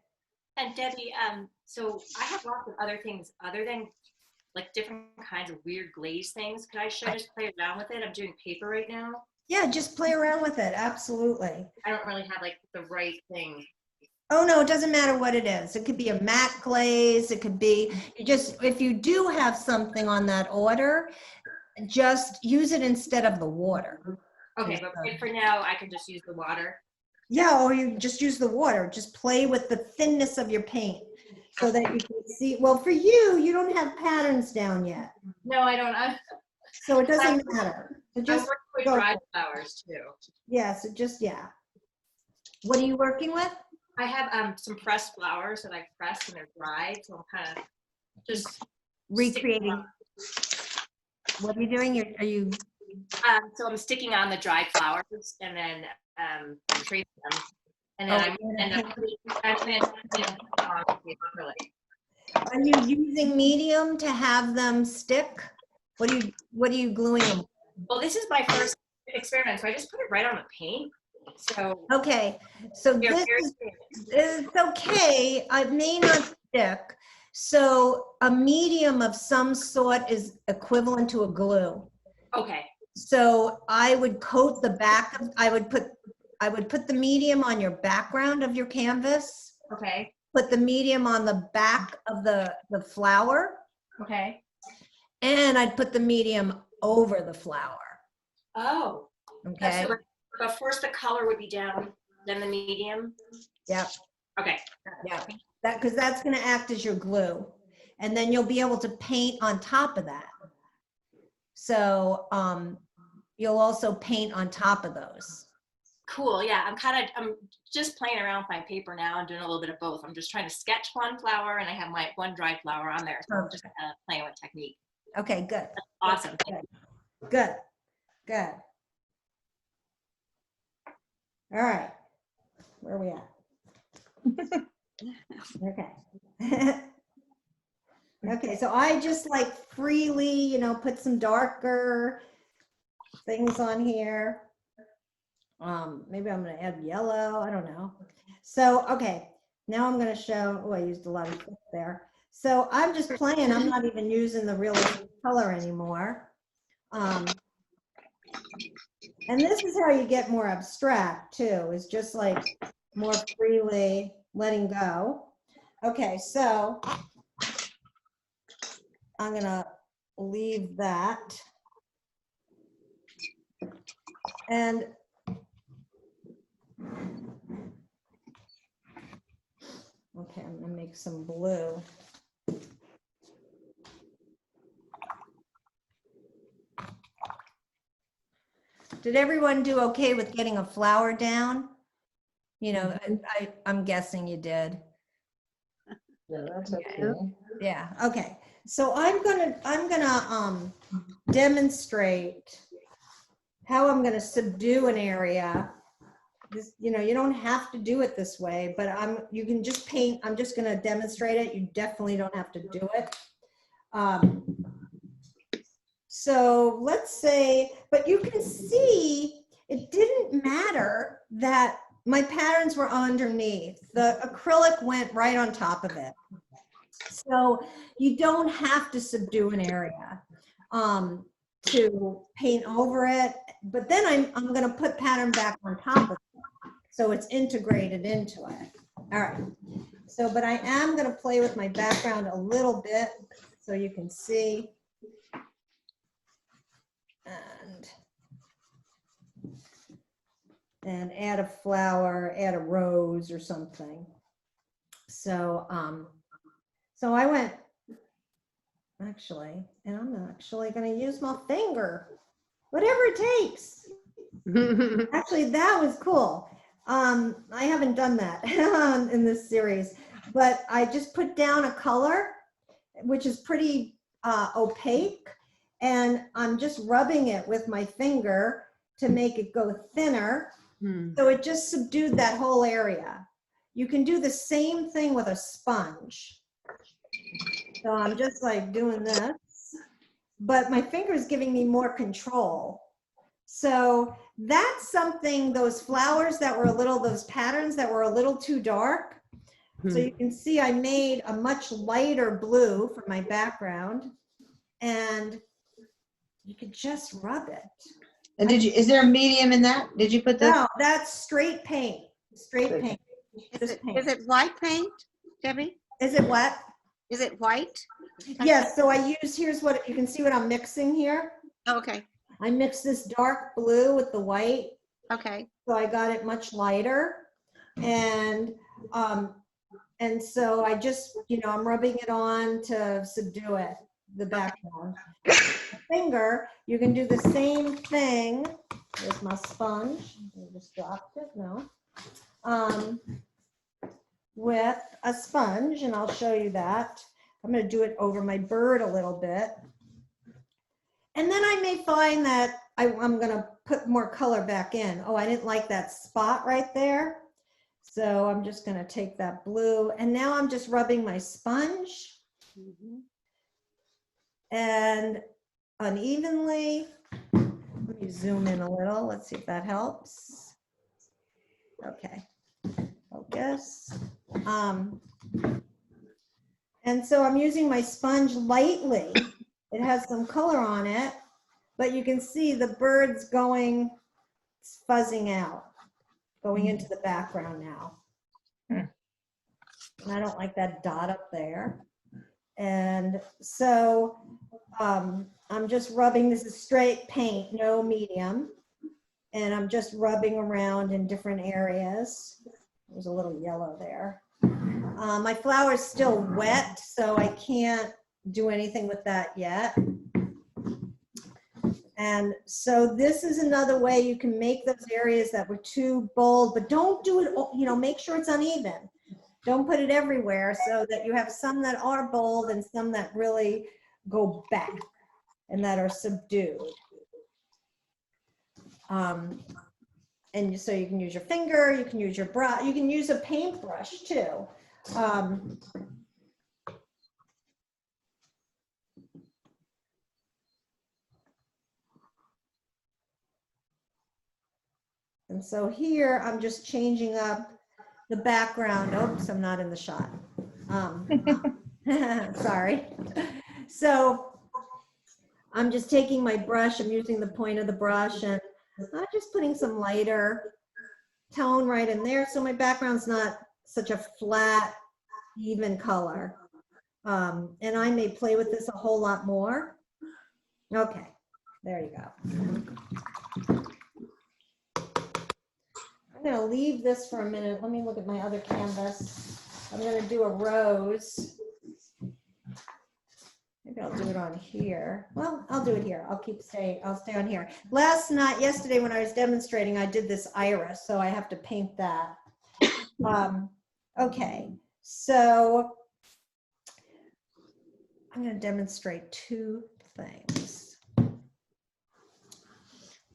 And Debbie, so I have lots of other things other than like different kinds of weird glaze things. Could I just play around with it? I'm doing paper right now. Yeah, just play around with it. Absolutely. I don't really have like the right thing. Oh, no, it doesn't matter what it is. It could be a matte glaze. It could be, if you do have something on that order, just use it instead of the water. Okay, but for now, I can just use the water. Yeah, or you just use the water. Just play with the thinness of your paint so that you can see. Well, for you don't have patterns down yet. No, I don't. So it doesn't matter. So I'm just working with go. dried flowers too. Yeah, so yeah. What are you working with? I have some pressed flowers that I pressed and they're dried, so I'm kind of just Recreating. What are you doing? Are you? So I'm sticking on the dried flowers and then tracing them, and then I'm going to on the acrylic. Are you using medium to have them stick? What are you gluing them? Well, this is my first experiment, so I just put it right on the paint. So Okay, so this is okay. It may not stick. So a medium of some sort is equivalent to a glue. okay. So I would coat the back of, I would put the medium on your background of your canvas. Okay. Put the medium on the back of the flower. Okay. And I'd put the medium over the flower. Oh. Okay. So, but first the color would be down, then the medium. Yep. Okay. Yeah. Because that's going to act as your glue, and then you'll be able to paint on top of that. So you'll also paint on top of those. Cool. Yeah. I'm just playing around with my paper now and doing a little bit of both. I'm just trying to sketch one flower and I have my one dried flower on there. So I'm just playing with technique. Okay, good. Awesome. Good. Good. All right. Where are we at? Okay. Okay, so I just like freely, put some darker things on here. Maybe I'm gonna add yellow, I don't know. So, okay, Now I'm gonna show, oh, I used a lot of stuff there. So I'm just playing, I'm not even using the real color anymore. And this is how you get more abstract too, is just like more freely letting go. Okay, so I'm gonna leave that. And okay, I'm gonna make some blue. Did everyone do okay with getting a flower down? You know, I'm guessing you did. Yeah, that's okay. Yeah, okay. So I'm gonna demonstrate how I'm gonna subdue an area. This, you know, you don't have to do it this way, but you can just paint. I'm just gonna demonstrate it. You definitely don't have to do it. So let's say, but you can see it didn't matter that my patterns were underneath. The acrylic went right on top of it. So you don't have to subdue an area to paint over it. But then I'm going to put pattern back on top of it. So it's integrated into it. All right. So, but I am going to play with my background a little bit so you can see. And add a flower, add a rose or something. So, so I went, actually, and I'm actually going to use my finger, whatever it takes. Actually, that was cool. I haven't done that in this series, but I just put down a color, which is pretty opaque, and I'm just rubbing it with my finger to make it go thinner. So it just subdued that whole area. You can do the same thing with a sponge. So I'm just like doing this, but my finger is giving me more control. So that's something, those flowers that were those patterns that were a little too dark. So you can see I made a much lighter blue for my background, and you could just rub it. And is there a medium in that? Did you put the? No, that's straight paint, straight paint. Is it white paint, Debbie? Is it what? Is it white? Yes, so I use, here's what, you can see what I'm mixing here. Okay, I mixed this dark blue with the white, okay. so I got it much lighter. And so I just, you know, I'm rubbing it on to subdue it, the background. Finger, you can do the same thing with my sponge. I just dropped it, no. With a sponge, and I'll show you that. I'm going to do it over my bird a little bit. And then I may find that I'm going to put more color back in. Oh, I didn't like that spot right there. So I'm just going to take that blue, and now I'm just rubbing my sponge and unevenly. Let me zoom in a little. Let's see if that helps. Okay, focus. And so I'm using my sponge lightly. It has some color on it, but you can see the bird's going, it's fuzzing out, going into the background now. And I don't like that dot up there. And so I'm just rubbing, this is straight paint, no medium. And I'm just rubbing around in different areas. There's a little yellow there. My flower is still wet, so I can't do anything with that yet. And so this is another way you can make those areas that were too bold, but don't do it, you know, make sure it's uneven. Don't put it everywhere, so that you have some that are bold and some that really go back and that are subdued. And so you can use your finger, you can use your brush, you can use a paintbrush too. And so here I'm just changing up the background. Oops, I'm not in the shot. Sorry. So I'm just taking my brush, I'm using the point of the brush, and I'm just putting some lighter tone right in there. So my background's not such a flat, even color. And I may play with this a whole lot more. Okay, there you go. I'm gonna leave this for a minute. Let me look at my other canvas. I'm gonna do a rose. Maybe I'll do it on here. Well, I'll do it here. I'll stay on here. Yesterday when I was demonstrating, I did this iris, so I have to paint that. Okay, so I'm going to demonstrate two things. I'm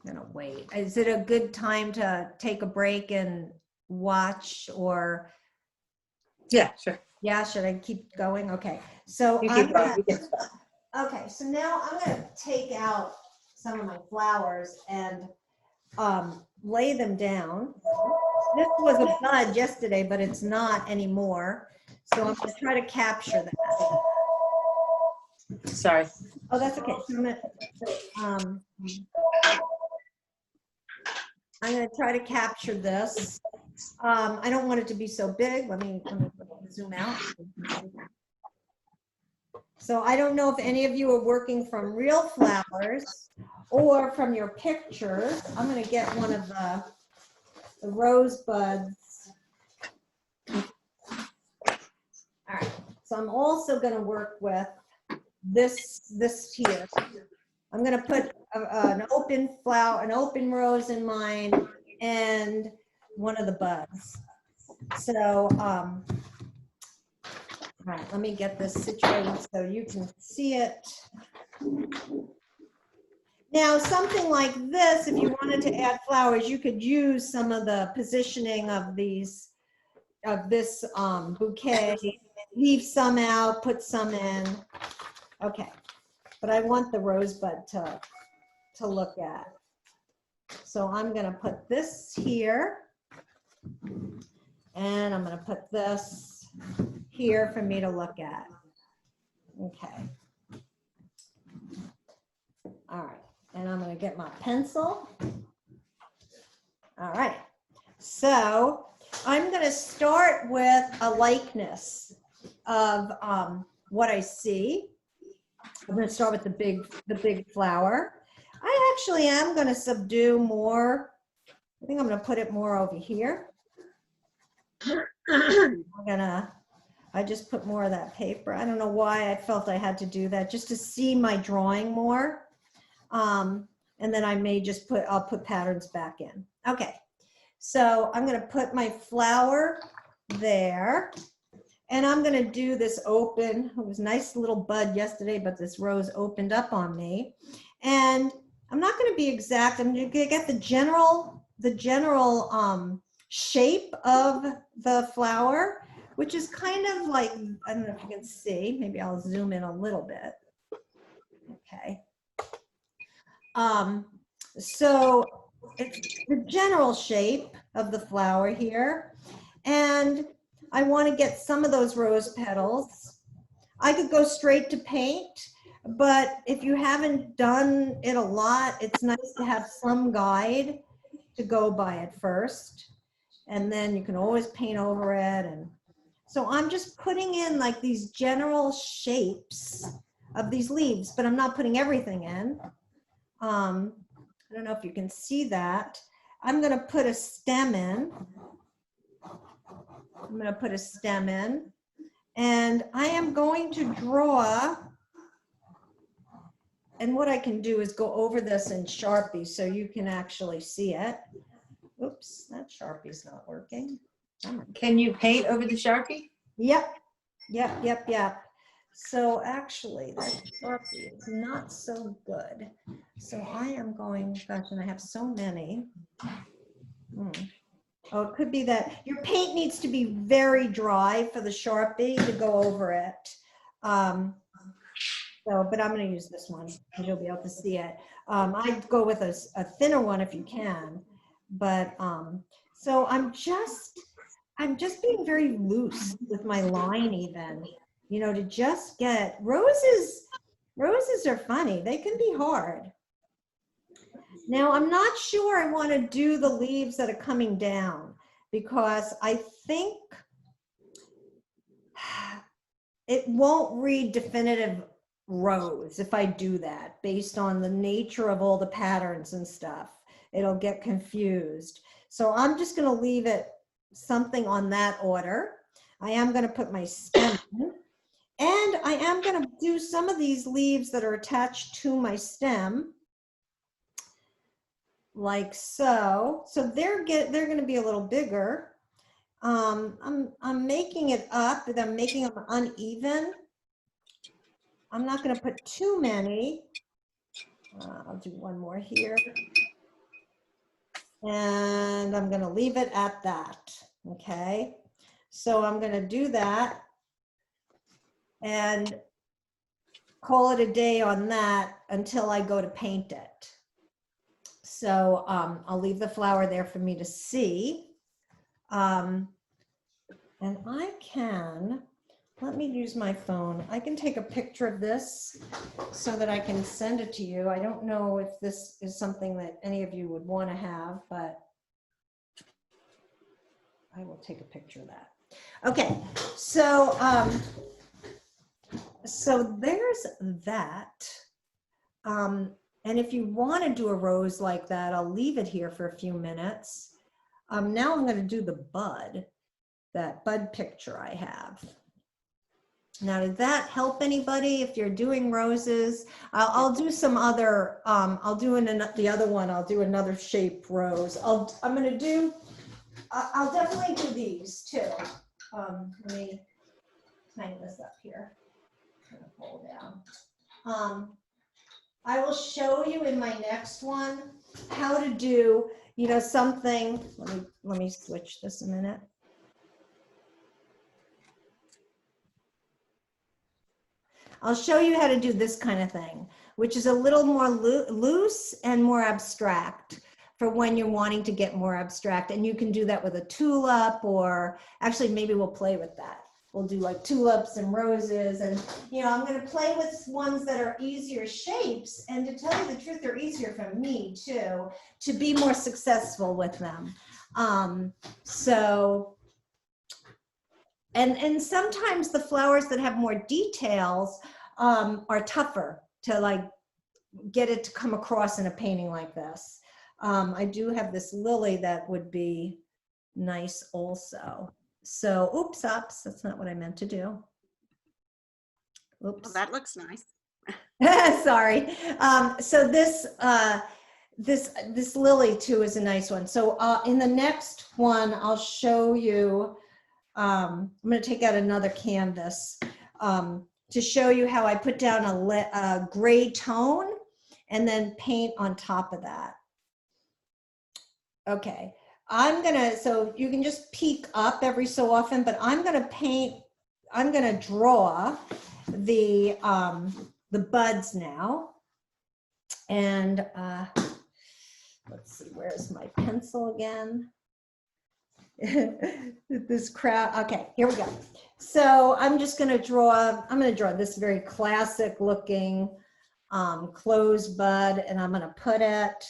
going to wait. Is it a good time to take a break and watch, or? Yeah, sure. Yeah, should I keep going? Okay, so You I'm keep going. gonna, You can stop. okay, so now I'm gonna take out some of my flowers and lay them down. This was a bud yesterday, but it's not anymore. So I'm gonna try to capture that. Sorry. Oh, that's okay. So I'm gonna try to capture this. I don't want it to be so big. Let me zoom out. So I don't know if any of you are working from real flowers or from your pictures. I'm going to get one of the rosebuds. All right. So I'm also going to work with this here. I'm going to put an open flower, an open rose in mine, and one of the buds. So, all right, let me get this situated so you can see it. Now, something like this, if you wanted to add flowers, you could use some of the positioning of this bouquet, leave some out, put some in. Okay, but I want the rosebud to look at. So I'm going to put this here, and I'm going to put this here for me to look at. Okay. All right, and I'm going to get my pencil. All right, so I'm going to start with a likeness of what I see. I'm going to start with the big flower. I actually am going to subdue more. I think I'm going to put it more over here. I just put more of that paper. I don't know why I felt I had to do that, just to see my drawing more. And then I may just I'll put patterns back in. Okay, so I'm going to put my flower there. And I'm going to do this open. It was a nice little bud yesterday, but this rose opened up on me. And I'm not going to be exact. I'm going to get the general shape of the flower, which is kind of like, I don't know if you can see. Maybe I'll zoom in a little bit. Okay. So it's the general shape of the flower here. And I want to get some of those rose petals. I could go straight to paint, but if you haven't done it a lot, it's nice to have some guide to go by at first. And then you can always paint over it. And so I'm just putting in like these general shapes of these leaves, but I'm not putting everything in. I don't know if you can see that. I'm going to put a stem in. I'm going to put a stem in, and I am going to draw, and what I can do is go over this in Sharpie so you can actually see it. Oops, that Sharpie's not working. Can you paint over the Sharpie? Yep. So actually that Sharpie is not so good. So I am going, gosh, and I have so many. Oh, it could be that your paint needs to be very dry for the Sharpie to go over it. But I'm going to use this one because you'll be able to see it. I'd go with a thinner one if you can. But so I'm just I'm just being very loose with my line even, you know, to just get, roses are funny. They can be hard. Now, I'm not sure I want to do the leaves that are coming down because I think it won't read definitive rose if I do that based on the nature of all the patterns and stuff. It'll get confused. So I'm just going to leave it something on that order. I am going to put my stem in, and I am going to do some of these leaves that are attached to my stem like so. So they're going to be a little bigger. I'm making it up, but I'm making them uneven. I'm not going to put too many. I'll do one more here. And I'm going to leave it at that. Okay. So I'm going to do that and call it a day on that until I go to paint it. So I'll leave the flower there for me to see. And I can, let me use my phone. I can take a picture of this so that I can send it to you. I don't know if this is something that any of you would want to have, but I will take a picture of that. Okay, so so there's that. And if you want to do a rose like that, I'll leave it here for a few minutes. Now I'm going to do the bud, that bud picture I have. Now, did that help anybody if you're doing roses? I'll do some other, I'll do the other one, I'll do another shape rose. I'll definitely do these too. Let me hang this up here. I'm gonna pull down. I will show you in my next one how to do, you know, something. Let me switch this a minute. I'll show you how to do this kind of thing, which is a little more loose and more abstract for when you're wanting to get more abstract. And you can do that with a tulip, or actually maybe we'll play with that. We'll do like tulips and roses, and you know, I'm going to play with ones that are easier shapes. And to tell you the truth, they're easier for me too, to be more successful with them. And sometimes the flowers that have more details are tougher to like get it to come across in a painting like this. I do have this lily that would be nice also. So, oops, that's not what I meant to do. Oops. Well, that looks nice. Sorry. So this lily too is a nice one. So in the next one, I'll show you, I'm going to take out another canvas to show you how I put down a gray tone and then paint on top of that. Okay, so you can just peek up every so often, but I'm going to draw the buds now. And let's see, where's my pencil again? This crowd. Okay, here we go. So I'm going to draw this very classic looking closed bud, and I'm going to put it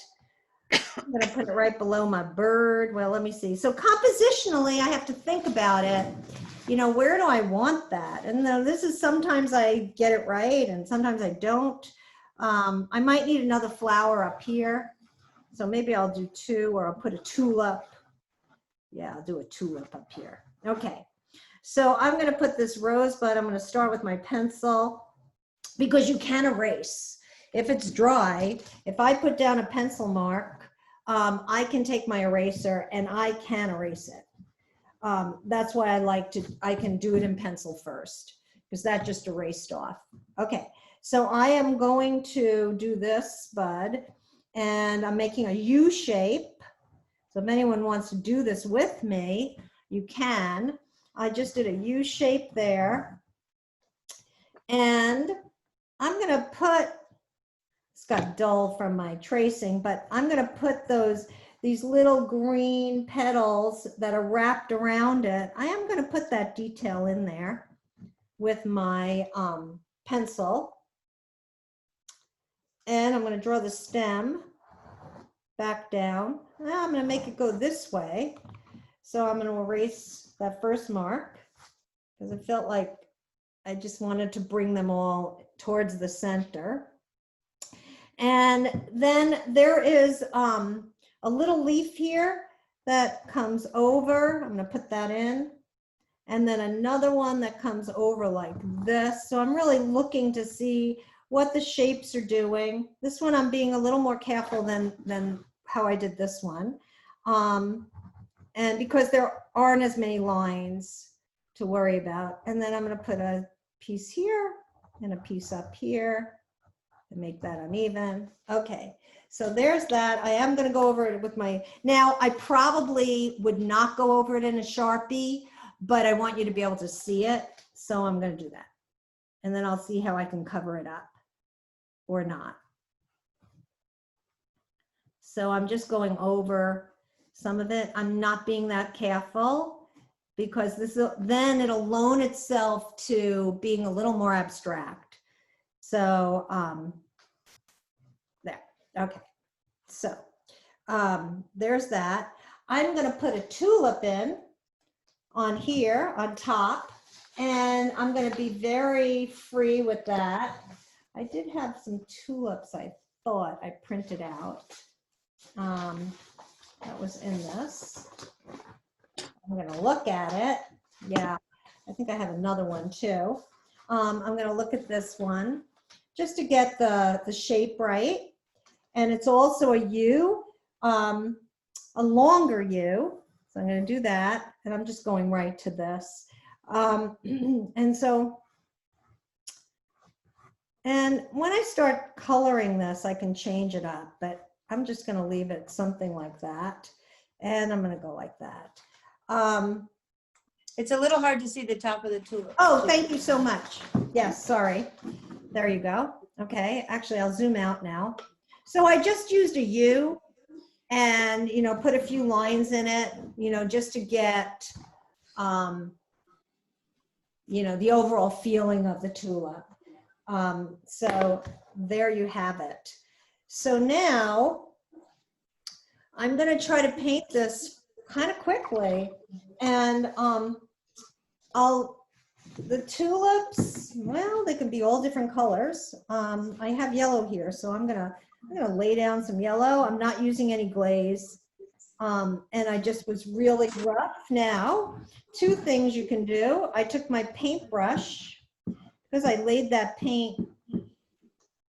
right below my bird. Well, let me see. So compositionally, I have to think about it. You know, where do I want that? And this is, sometimes I get it right and sometimes I don't. I might need another flower up here. So maybe I'll do two, or I'll put a tulip. Yeah, I'll do a tulip up here. Okay. So I'm going to put this rosebud. I'm going to start with my pencil, because you can erase. If it's dry, if I put down a pencil mark, I can take my eraser and I can erase it. That's why I can do it in pencil first, because that just erased off. Okay, so I am going to do this bud, and I'm making a U shape. So if anyone wants to do this with me, you can. I just did a U shape there. And I'm going to put, it's got dull from my tracing, but I'm going to put these little green petals that are wrapped around it. I am going to put that detail in there with my pencil. And I'm going to draw the stem back down. Now I'm going to make it go this way. So I'm going to erase that first mark because it felt like I just wanted to bring them all towards the center. And then there is a little leaf here that comes over. I'm going to put that in. And then another one that comes over like this. So I'm really looking to see what the shapes are doing. This one I'm being a little more careful than how I did this one. And because there aren't as many lines to worry about. And then I'm going to put a piece here and a piece up here to make that uneven. Okay, so there's that. I am going to go over it with my, now I probably would not go over it in a Sharpie, but I want you to be able to see it. So I'm going to do that. And then I'll see how I can cover it up or not. So I'm just going over some of it. I'm not being that careful because then it'll loan itself to being a little more abstract. So there, okay. So there's that. I'm going to put a tulip in on here on top, and I'm going to be very free with that. I did have some tulips I thought I printed out. That was in this. I'm going to look at it. Yeah, I think I have another one too. I'm going to look at this one just to get the shape right. And it's also a U, a longer U. So I'm going to do that. And I'm just going right to this. And when I start coloring this, I can change it up, but I'm just going to leave it something like that. And I'm going to go like that. It's a little hard to see the top of the tulip. Oh, thank you so much. Yes, sorry. There you go. Okay, actually I'll zoom out now. So I just used a U and, you know, put a few lines in it, you know, just to get, you know, the overall feeling of the tulip. So there you have it. So now I'm going to try to paint this kind of quickly, and the tulips, well, they can be all different colors. I have yellow here, so I'm gonna lay down some yellow. I'm not using any glaze, and I just was really rough. Now, two things you can do. I took my paintbrush because I laid that paint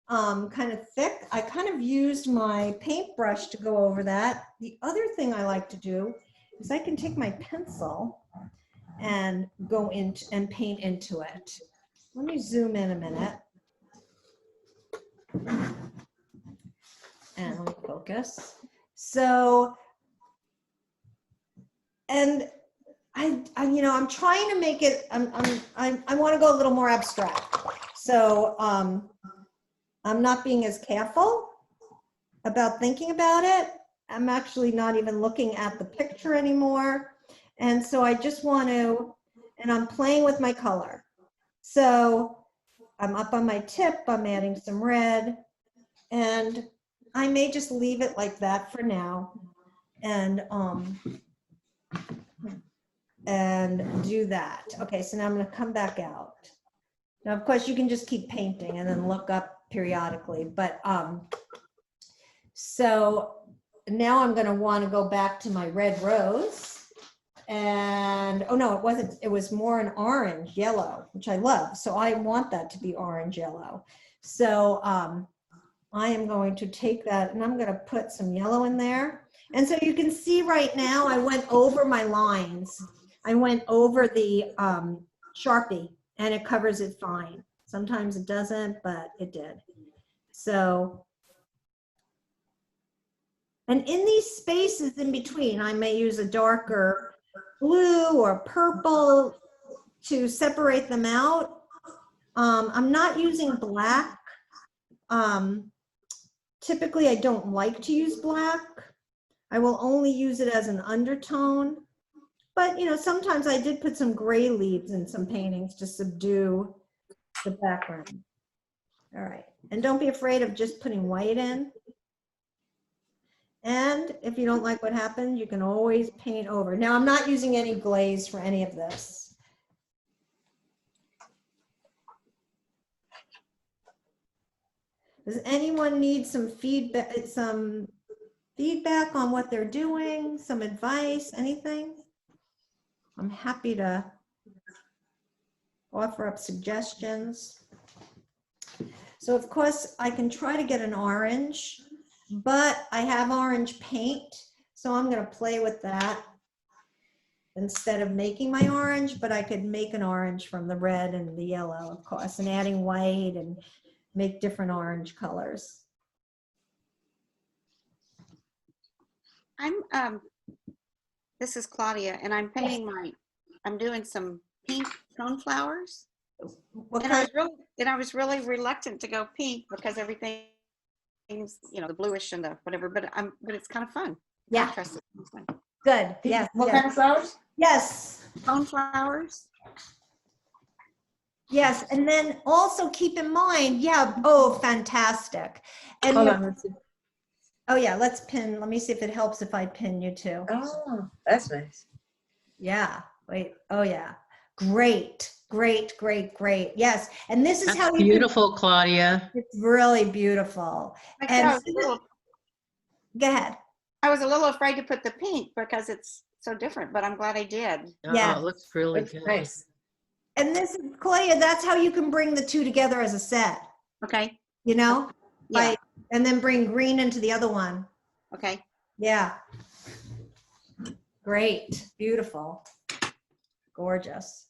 kind of thick. I kind of used my paintbrush to go over that. The other thing I like to do is I can take my pencil and go in and paint into it. Let me zoom in a minute. And let me focus. So, and I you know, I'm trying to make it, I want to go a little more abstract. So I'm not being as careful about thinking about it. I'm actually not even looking at the picture anymore. And so I just want to, and I'm playing with my color. So I'm up on my tip, I'm adding some red, and I may just leave it like that for now. And do that. Okay, so now I'm going to come back out. Now, of course, you can just keep painting and then look up periodically, but so now I'm going to want to go back to my red rose. And oh no, it wasn't, it was more an orange yellow, which I love. So I want that to be orange yellow. So I am going to take that and I'm going to put some yellow in there. And so you can see right now I went over my lines. I went over the Sharpie and it covers it fine. Sometimes it doesn't, but it did. So, and in these spaces in between, I may use a darker blue or purple to separate them out. I'm not using black. Typically, I don't like to use black. I will only use it as an undertone. But, you know, sometimes I did put some gray leaves in some paintings to subdue the background. All right. And don't be afraid of just putting white in. And if you don't like what happened, you can always paint over. Now, I'm not using any glaze for any of this. Does anyone need some feedback on what they're doing, some advice, anything? I'm happy to offer up suggestions. So of course I can try to get an orange, but I have orange paint. So I'm going to play with that instead of making my orange, but I could make an orange from the red and the yellow, of course, and adding white and make different orange colors. This is Claudia, and I'm painting I'm doing some pink coneflowers. What And kind? I was really reluctant to go pink because everything's, you know, the bluish and the whatever, but it's kind of fun. Yeah. Contrast is fun. Good. Yes. What yes. kind of flowers? Yes. Coneflowers. Yes. And then also keep in mind, yeah. Oh, fantastic. And Hold on, let's see. oh yeah, let's pin. Let me see if it helps if I pin you too. Oh, that's nice. Yeah. Wait. Oh yeah. Great. Great. Great. Great. Yes. And this is That's how you can, beautiful, Claudia. it's really beautiful. Like, And go ahead. I was a little afraid to put the pink because it's so different, but I'm glad I did. Yeah. Oh, it looks really That's good. nice. And this, Claudia, that's how you can bring the two together as a set, Okay. you know? Yeah. And then bring green into the other one. Okay. Yeah. Great. Beautiful. Gorgeous.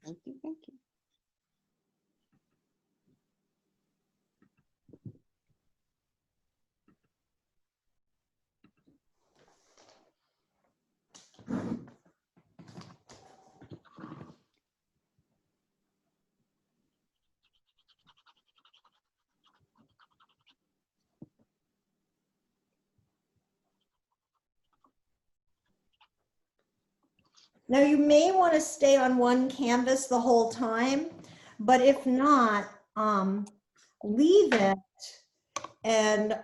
Thank you. Thank you. Now you may want to stay on one canvas the whole time, but if not, leave it and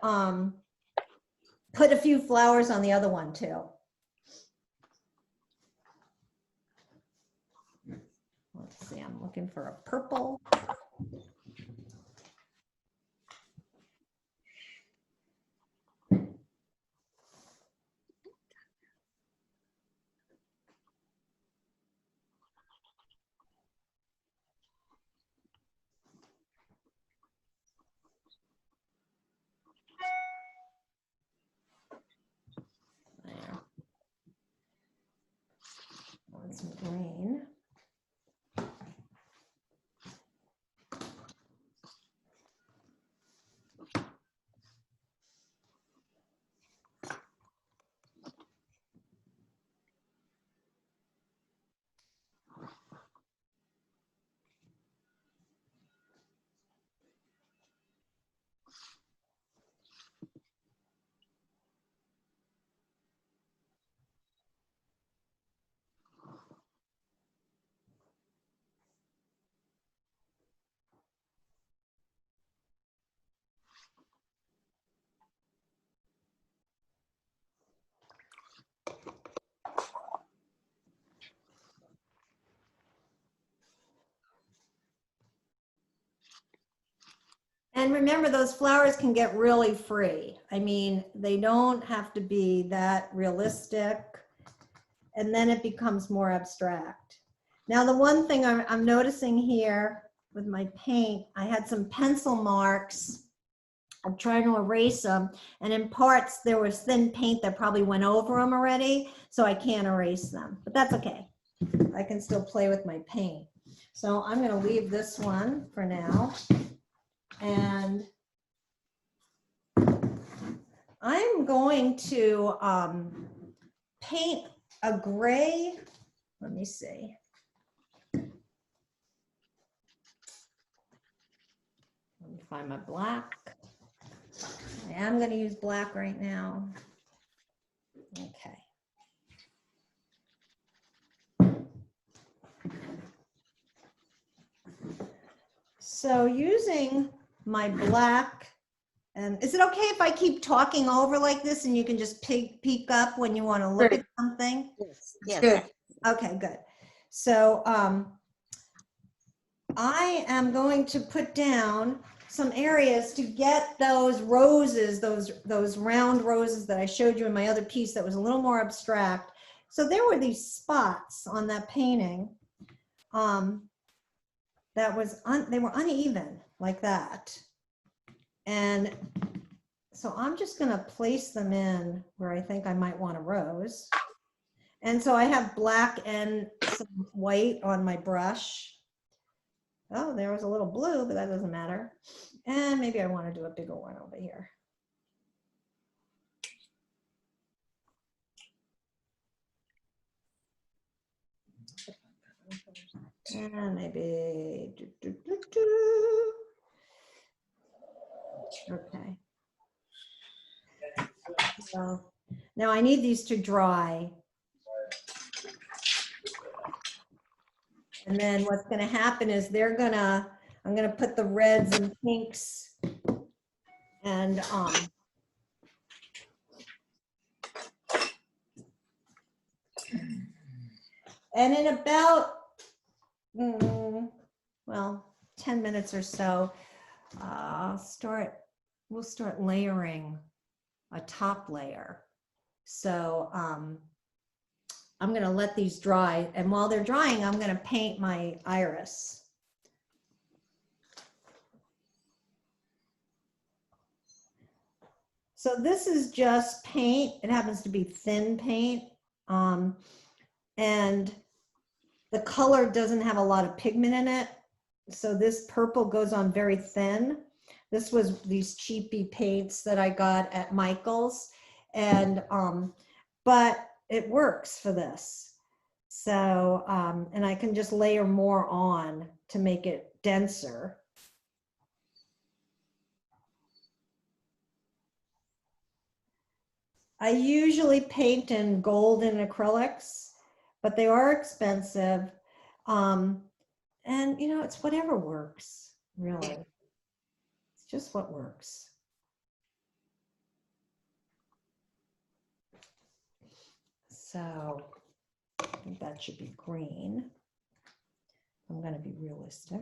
put a few flowers on the other one too. Let's see, I'm looking for a purple. There. Want some green. And remember, those flowers can get really free. I mean, they don't have to be that realistic. And then it becomes more abstract. Now, the one thing I'm noticing here with my paint, I had some pencil marks. I'm trying to erase them. And in parts, there was thin paint that probably went over them already. So I can't erase them, but that's okay. I can still play with my paint. So I'm going to leave this one for now. And I'm going to paint a gray. Let me see. Let me find my black. I am going to use black right now. Okay. So using my black, and is it okay if I keep talking over like this and you can just peek up when you want to look Great. at something? Yes, It's yes. good. Okay, good. So I am going to put down some areas to get those roses, those round roses that I showed you in my other piece that was a little more abstract. So there were these spots on that painting that was they were uneven like that. And so I'm just going to place them in where I think I might want a rose. And so I have black and some white on my brush. Oh, there was a little blue, but that doesn't matter. And maybe I want to do a bigger one over here. And maybe, okay. So now I need these to dry. And then what's going to happen is I'm going to put the reds and pinks and in about, well, 10 minutes or so, we'll start layering a top layer. So I'm going to let these dry. And while they're drying, I'm going to paint my iris. So this is just paint. It happens to be thin paint. And the color doesn't have a lot of pigment in it. So this purple goes on very thin. This was these cheapy paints that I got at Michael's. And, but it works for this. So, and I can just layer more on to make it denser. I usually paint in gold and acrylics, but they are expensive. And you know, it's whatever works, really. It's just what works. So I think that should be green. I'm going to be realistic.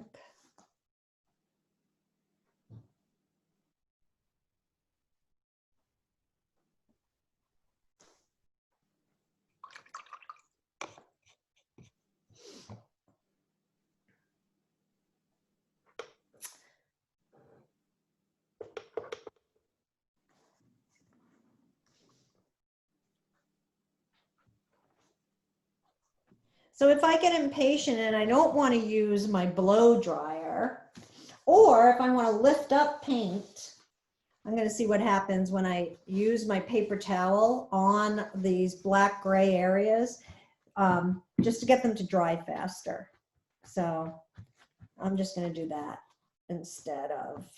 So if I get impatient and I don't want to use my blow dryer, or if I want to lift up paint, I'm going to see what happens when I use my paper towel on these black gray areas, just to get them to dry faster. So I'm just going to do that instead of.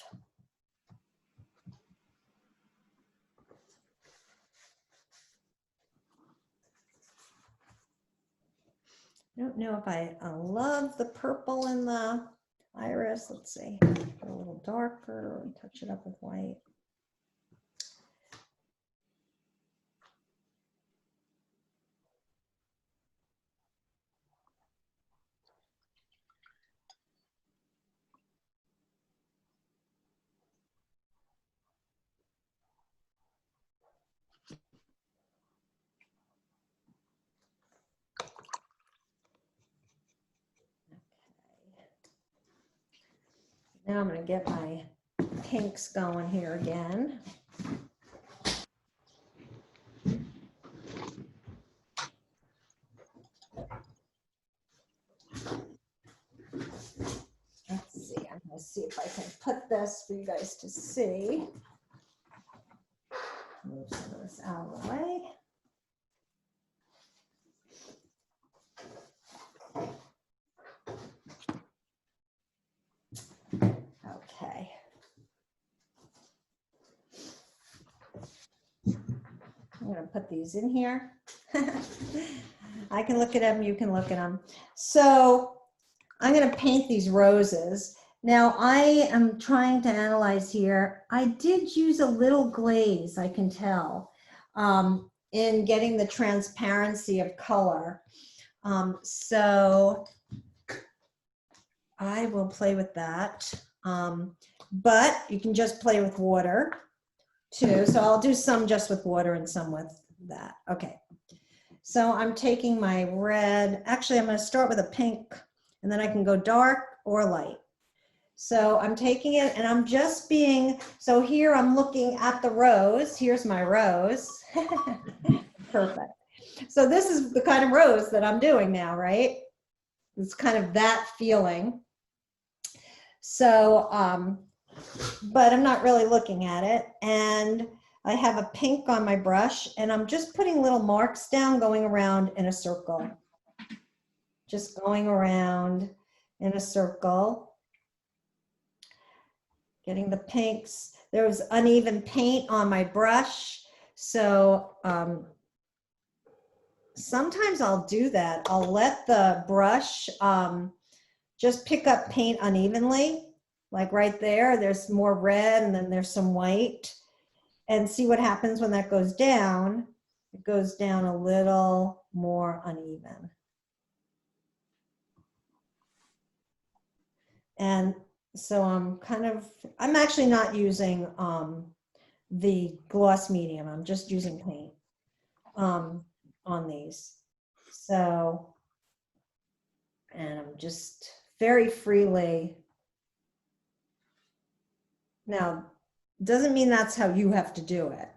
I don't know if I love the purple in the iris. Let's see, a little darker, touch it up with white. Now I'm going to get my pinks going here again. Let's see, I'm going to see if I can put this for you guys to see. Move some of this out of the way. Okay. I'm gonna put these in here. I can look at them, you can look at them. So I'm gonna paint these roses. Now I am trying to analyze here. I did use a little glaze, I can tell, in getting the transparency of color. So I will play with that. But you can just play with water too. So I'll do some just with water and some with that. Okay. So I'm taking my red. Actually, I'm going to start with a pink and then I can go dark or light. So I'm taking it and I'm just being, so here I'm looking at the rose. Here's my rose. Perfect. So this is the kind of rose that I'm doing now, right? It's kind of that feeling. So, but I'm not really looking at it. And I have a pink on my brush and I'm just putting little marks down, going around in a circle. Just going around in a circle. Getting the pinks. There was uneven paint on my brush. So sometimes I'll do that. I'll let the brush just pick up paint unevenly. Like right there, there's more red and then there's some white. And see what happens when that goes down. It goes down a little more uneven. And so I'm actually not using the gloss medium. I'm just using paint on these. So, and I'm just very freely. Now, doesn't mean that's how you have to do it.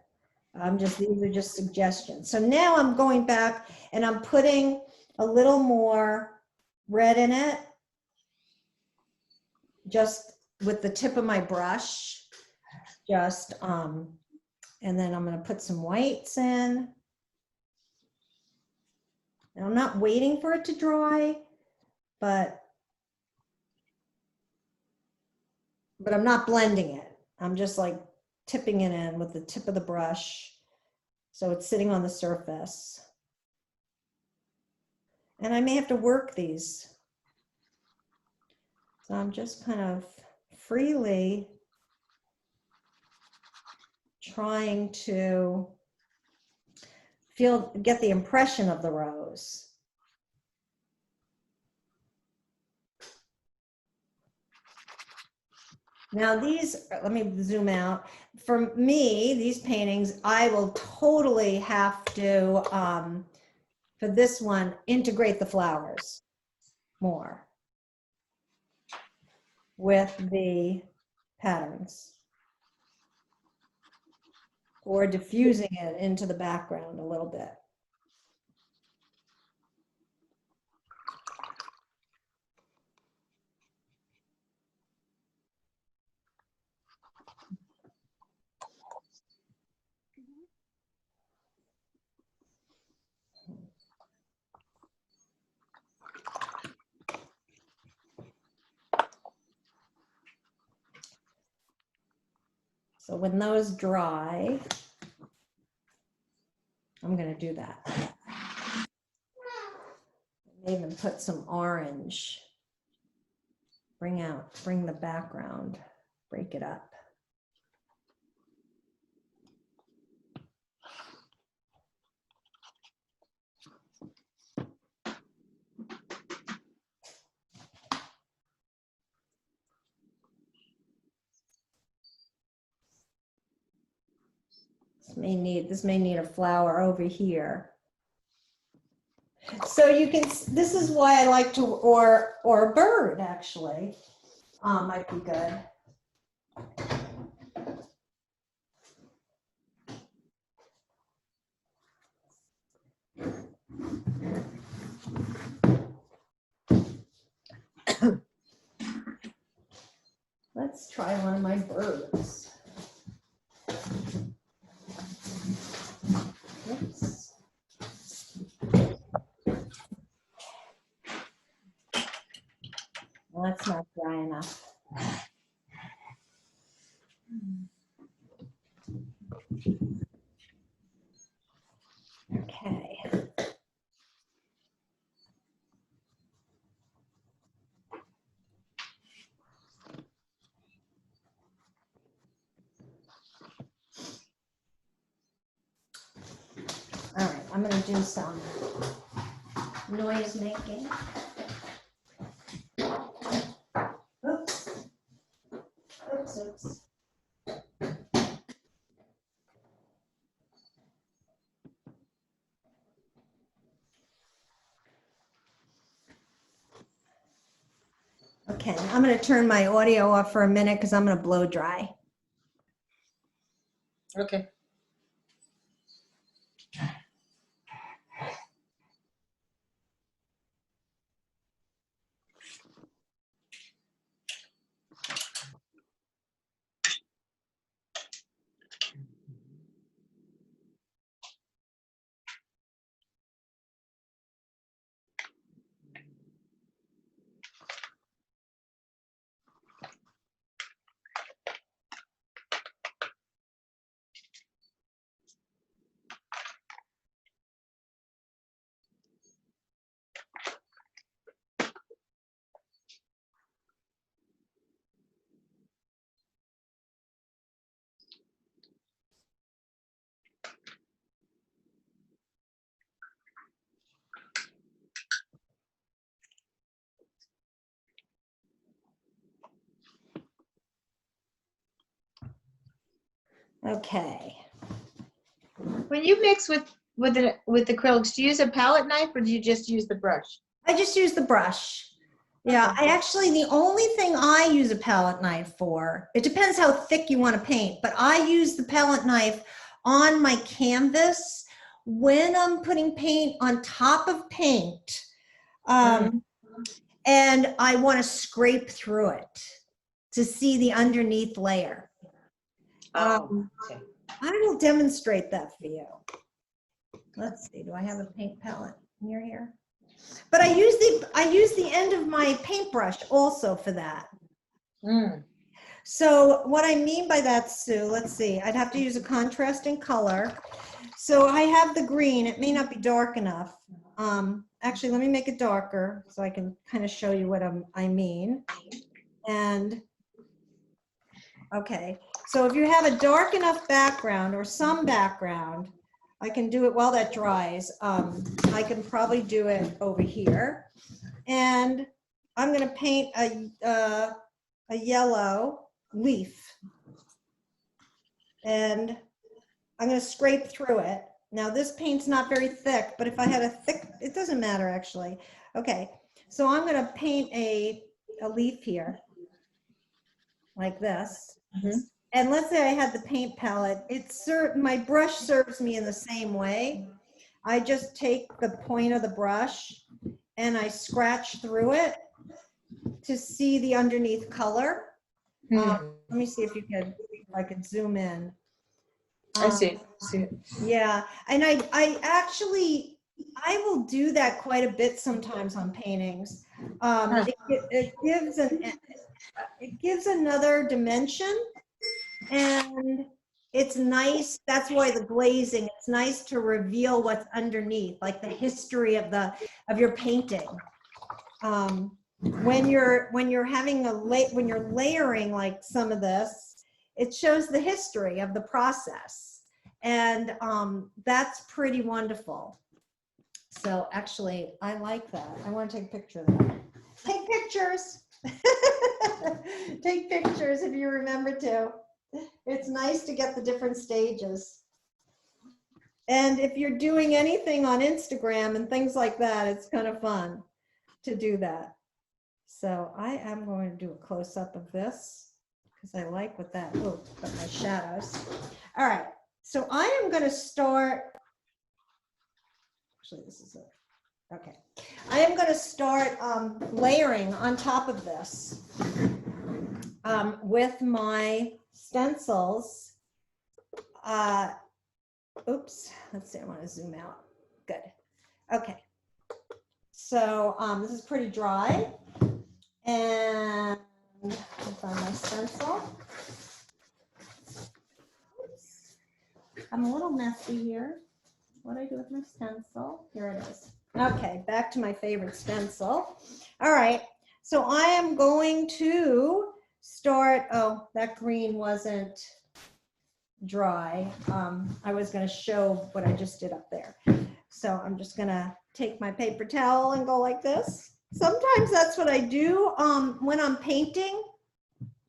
These are just suggestions. So now I'm going back and I'm putting a little more red in it, just with the tip of my brush, and then I'm going to put some whites in. And I'm not waiting for it to dry, but I'm not blending it. I'm just like tipping it in with the tip of the brush. So it's sitting on the surface. And I may have to work these. So I'm just kind of freely trying to get the impression of the rose. Now these, let me zoom out. For me, these paintings, I will totally have to, for this one, integrate the flowers more with the patterns, or diffusing it into the background a little bit. So when those dry, I'm going to do that. Even put some orange. Bring the background, break it up. This may need a flower over here. So you can, this is why I like to, or a bird actually, might be good. Let's try one of my birds. Oops. Well, that's not dry enough. I'm gonna do some noise making. Oops. Oops, oops. Okay, I'm gonna turn my audio off for a minute because I'm gonna blow dry. Okay. Okay. When you mix with acrylics, do you use a palette knife or do you just use the brush? I just use the brush. Yeah, Okay. I actually, the only thing I use a palette knife for, it depends how thick you want to paint, but I use the palette knife on my canvas when I'm putting paint on top of paint. And I want to scrape through it to see the underneath layer. Okay. I will demonstrate that for you. Let's see, do I have a paint palette near here? But I use the end of my paintbrush also for that. So what I mean by that, Sue, let's see, I'd have to use a contrasting color. So I have the green, it may not be dark enough. Actually, let me make it darker so I can kind of show you what I mean. And, okay, so if you have a dark enough background or some background, I can do it while that dries. I can probably do it over here. And I'm gonna paint a yellow leaf. And I'm gonna scrape through it. Now this paint's not very thick, but if I had a thick, it doesn't matter actually. Okay, so I'm gonna paint a leaf here, like this. And let's say I had the paint palette. My brush serves me in the same way. I just take the point of the brush and I scratch through it to see the underneath color. Let me see if I can zoom in. I see. Yeah, and I actually, I will do that quite a bit sometimes on paintings. It gives another dimension, and it's nice. That's why the glazing, it's nice to reveal what's underneath, like the history of your painting. When you're having when you're layering like some of this, it shows the history of the process, and that's pretty wonderful. So actually, I like that. I want to take a picture of that. Take pictures. Take pictures if you remember to. It's nice to get the different stages. And if you're doing anything on Instagram and things like that, it's kind of fun to do that. So I am going to do a close-up of this because I like what that, oh, got my shadows. All right, so I am going to start, actually this is it, okay. I am going to start layering on top of this with my stencils. Oops, let's see, I want to zoom out. Good. Okay. So this is pretty dry. And I find my stencil. Oops. I'm a little messy here. What do I do with my stencil? Here it is. Okay, back to my favorite stencil. All right, so I am going to start, oh, that green wasn't dry. I was going to show what I just did up there. So I'm just gonna take my paper towel and go like this. Sometimes that's what I do when I'm painting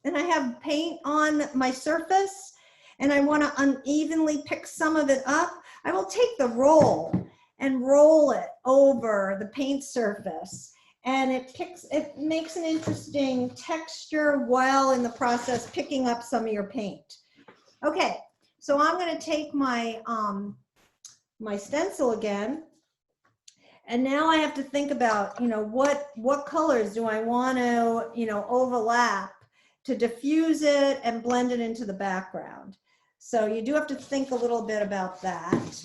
and I have paint on my surface and I want to unevenly pick some of it up. I will take the roll and roll it over the paint surface, and it makes an interesting texture while in the process picking up some of your paint. Okay, so I'm going to take my my stencil again, and now I have to think about, you know, what colors do I want to, you know, overlap to diffuse it and blend it into the background. So you do have to think a little bit about that.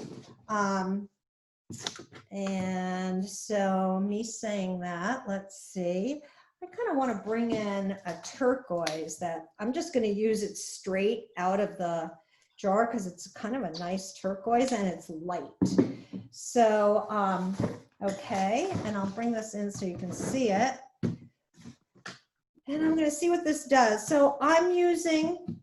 And so me saying that, let's see, I kind of want to bring in a turquoise that I'm just going to use it straight out of the jar because it's kind of a nice turquoise and it's light. So, okay, and I'll bring this in so you can see it. And I'm going to see what this does. So I'm using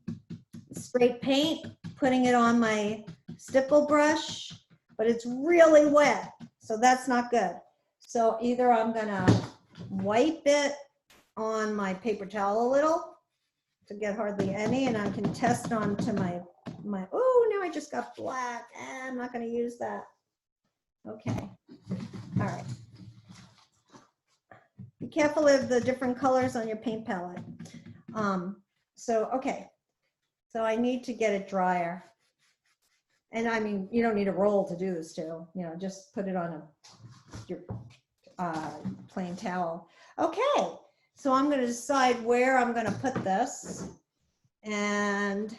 straight paint, putting it on my stipple brush, but it's really wet, so that's not good. So either I'm going to wipe it on my paper towel a little to get hardly any, and I can test onto my oh, now I just got black. I'm not going to use that. Okay, all right. Be careful of the different colors on your paint palette. Okay, so I need to get it drier. And I mean, you don't need a roll to do this too. You know, just put it on your plain towel. Okay, so I'm going to decide where I'm going to put this. And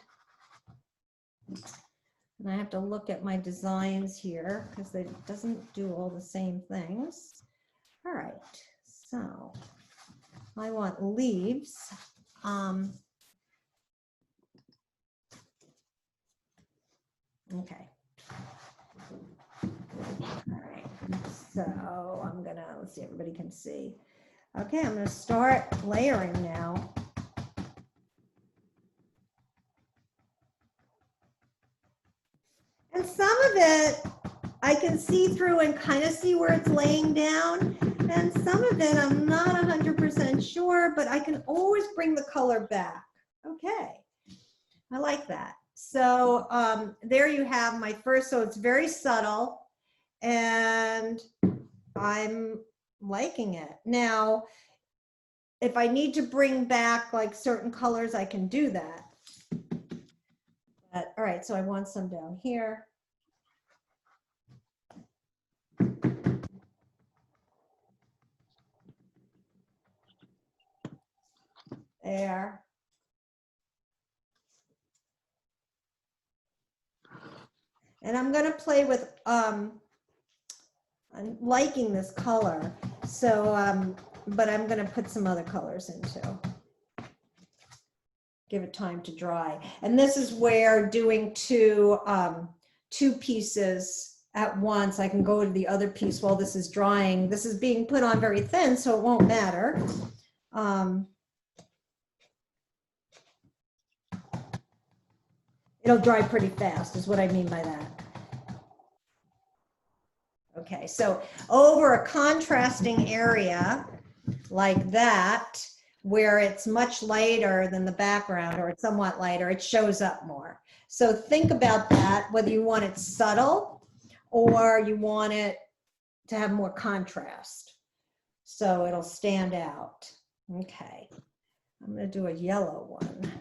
I have to look at my designs here because it doesn't do all the same things. All right. So I want leaves. Okay. All right. So I'm gonna, let's see, everybody can see. Okay, I'm gonna start layering now. And some of it I can see through and kind of see where it's laying down. And some of it I'm not 100% sure, but I can always bring the color back. Okay, I like that. So there you have my first, so it's very subtle and I'm liking it. Now, if I need to bring back like certain colors, I can do that. But, all right, so I want some down here. There. And I'm going to play with, I'm liking this color. So, but I'm going to put some other colors in too. Give it time to dry. And this is where doing two pieces at once, I can go to the other piece while this is drying. This is being put on very thin, so it won't matter. It'll dry pretty fast is what I mean by that. Okay, so over a contrasting area like that, where it's much lighter than the background or it's somewhat lighter, it shows up more. So think about that, whether you want it subtle or you want it to have more contrast. So it'll stand out. Okay, I'm gonna do a yellow one.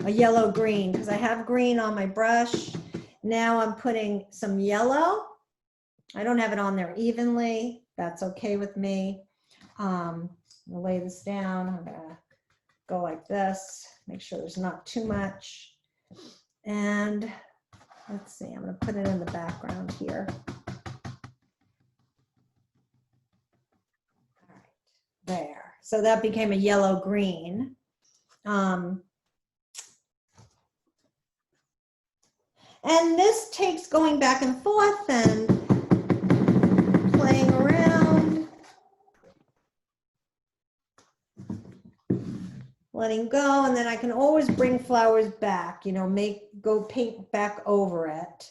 A yellow green, because I have green on my brush. Now I'm putting some yellow. I don't have it on there evenly. That's okay with me. I'm gonna lay this down. I'm gonna go like this, make sure there's not too much. And let's see, I'm gonna put it in the background here. All right, there. So that became a yellow green. And this takes going back and forth and playing around, letting go, and then I can always bring flowers back, you know, go paint back over it.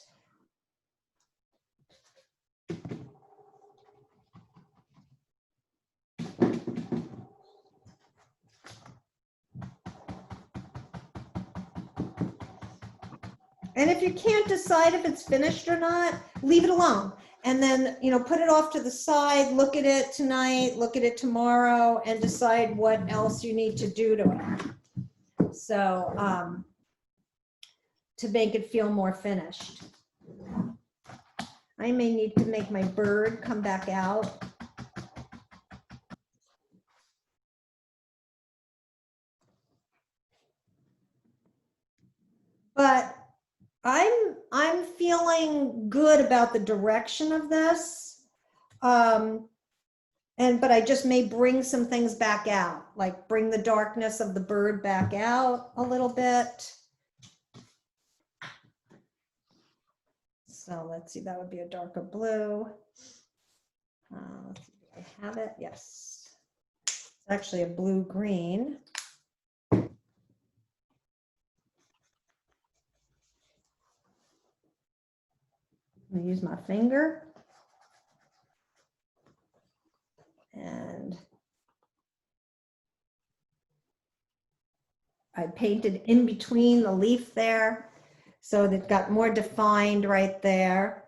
And if you can't decide if it's finished or not, leave it alone. And then, put it off to the side, look at it tonight, look at it tomorrow, and decide what else you need to do to it. So, to make it feel more finished. I may need to make my bird come back out. But I'm feeling good about the direction of this. But I just may bring some things back out, like bring the darkness of the bird back out a little bit. So let's see, that would be a darker blue. Let's see, do I have it? Yes. It's actually a blue-green. I'm gonna use my finger. And I painted in between the leaf there, so that it got more defined right there.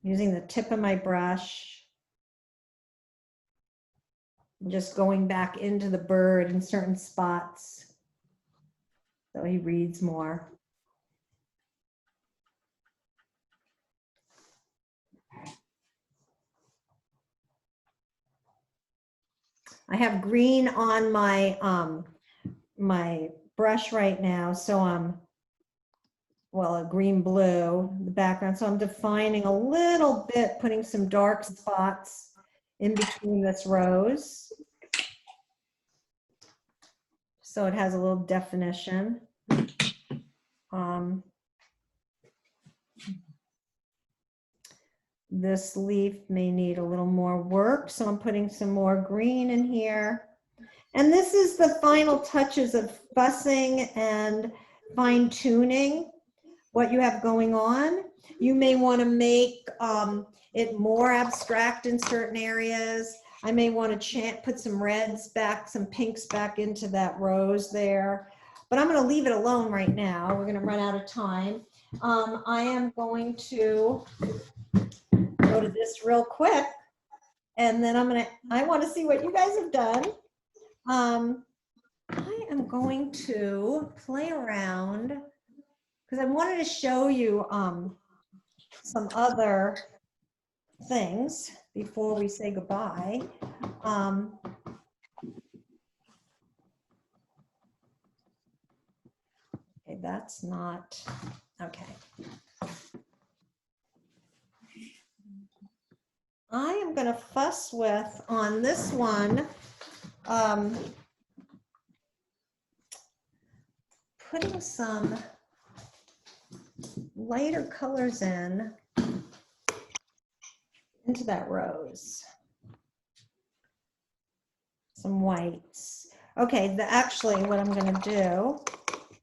Using the tip of my brush. Just going back into the bird in certain spots, so he reads more. I have green on my my brush right now, so a green blue, the background. So I'm defining a little bit, putting some dark spots in between this rose. So it has a little definition. This leaf may need a little more work, so I'm putting some more green in here. And this is the final touches of fussing and fine tuning what you have going on. You may want to make it more abstract in certain areas. I may want to put some reds back, some pinks back into that rose there. But I'm going to leave it alone right now. We're going to run out of time. I am going to go to this real quick, and then I want to see what you guys have done. I am going to play around because I wanted to show you some other things before we say goodbye. Okay, that's not, okay. I am going to fuss with, on this one, putting some lighter colors into that rose. Some whites. Okay, actually what I'm going to do,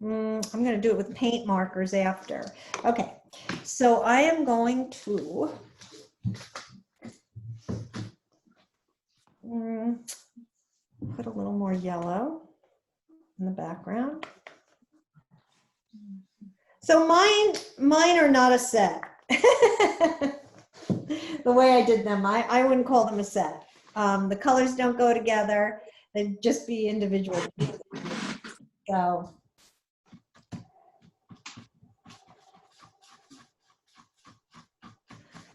I'm going to do it with paint markers after. Okay, so I am going to put a little more yellow in the background. So mine are not a set. The way I did them, I wouldn't call them a set. The colors don't go together. They'd just be individual pieces. So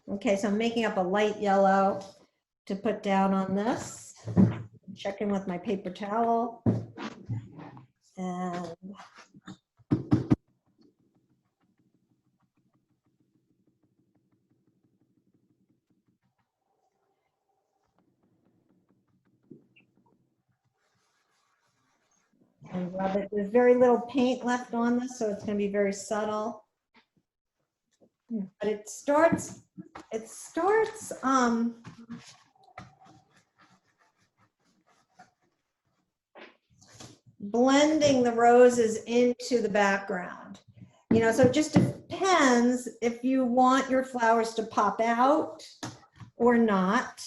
okay, so I'm making up a light yellow to put down on this. Check in with my paper towel. And rub it. There's very little paint left on this, so it's going to be very subtle. But it starts blending the roses into the background. You know, so it just depends if you want your flowers to pop out or not.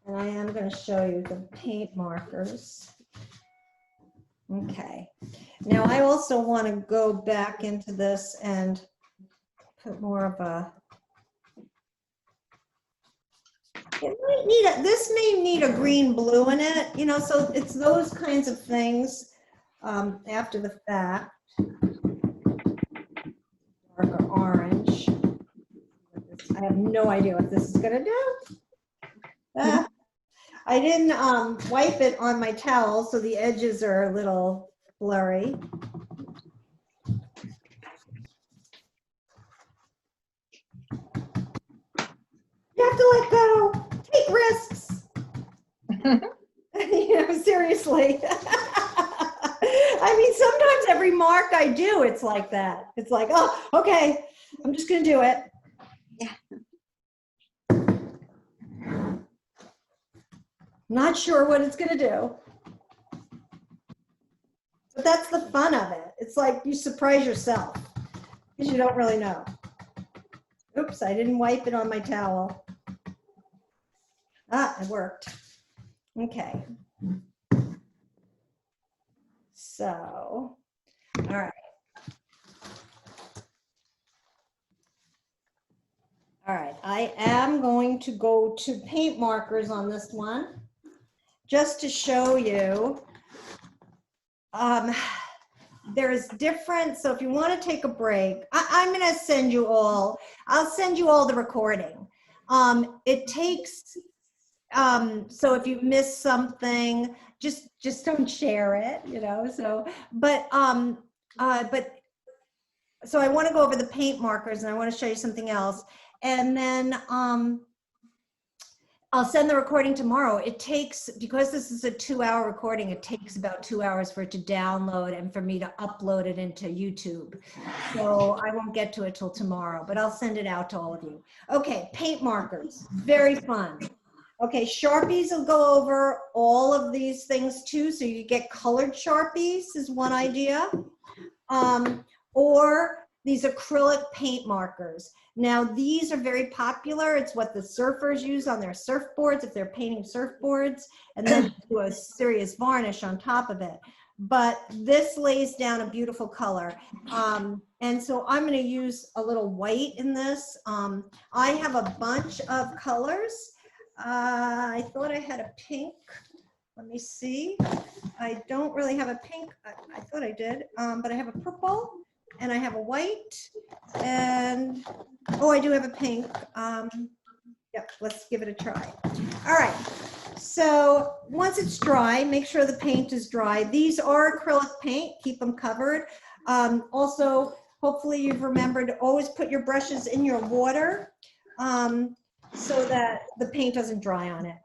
And I am going to show you the paint markers. Okay. Now I also want to go back into this and put more of a, it might need a, this may need a green blue in it, you know, so it's those kinds of things after the fact. Darker orange. I have no idea what this is going to do. I didn't wipe it on my towel, so the edges are a little blurry. You have to let go. Take risks. You know, seriously. I mean, sometimes every mark I do, it's like that. It's like, oh, okay, I'm just going to do it. Not sure what it's going to do. But that's the fun of it. It's like you surprise yourself because you don't really know. Oops, I didn't wipe it on my towel. Ah, it worked. Okay. So, all right. All right, I am going to go to paint markers on this one, just to show you. There's different, so if you want to take a break, I'm going to send you all, I'll send you all the recording. It takes, so if you miss something, just don't share it, you know, so, so I want to go over the paint markers and I want to show you something else. And then I'll send the recording tomorrow. It takes, because this is a 2-hour recording, it takes about 2 hours for it to download and for me to upload it into YouTube. So I won't get to it till tomorrow, but I'll send it out to all of you. Okay, paint markers, very fun. Okay, Sharpies will go over all of these things too. So you get colored Sharpies is one idea. Or these acrylic paint markers. Now, these are very popular. It's what the surfers use on their surfboards if they're painting surfboards, and then do a serious varnish on top of it. But this lays down a beautiful color. And so I'm going to use a little white in this. I have a bunch of colors. I thought I had a pink. Let me see. I don't really have a pink. I thought I did, but I have a purple. And I have a white, and oh, I do have a pink. Yep, let's give it a try. All right, so once it's dry, make sure the paint is dry. These are acrylic paint, keep them covered. Also, hopefully you've remembered to always put your brushes in your water so that the paint doesn't dry on it.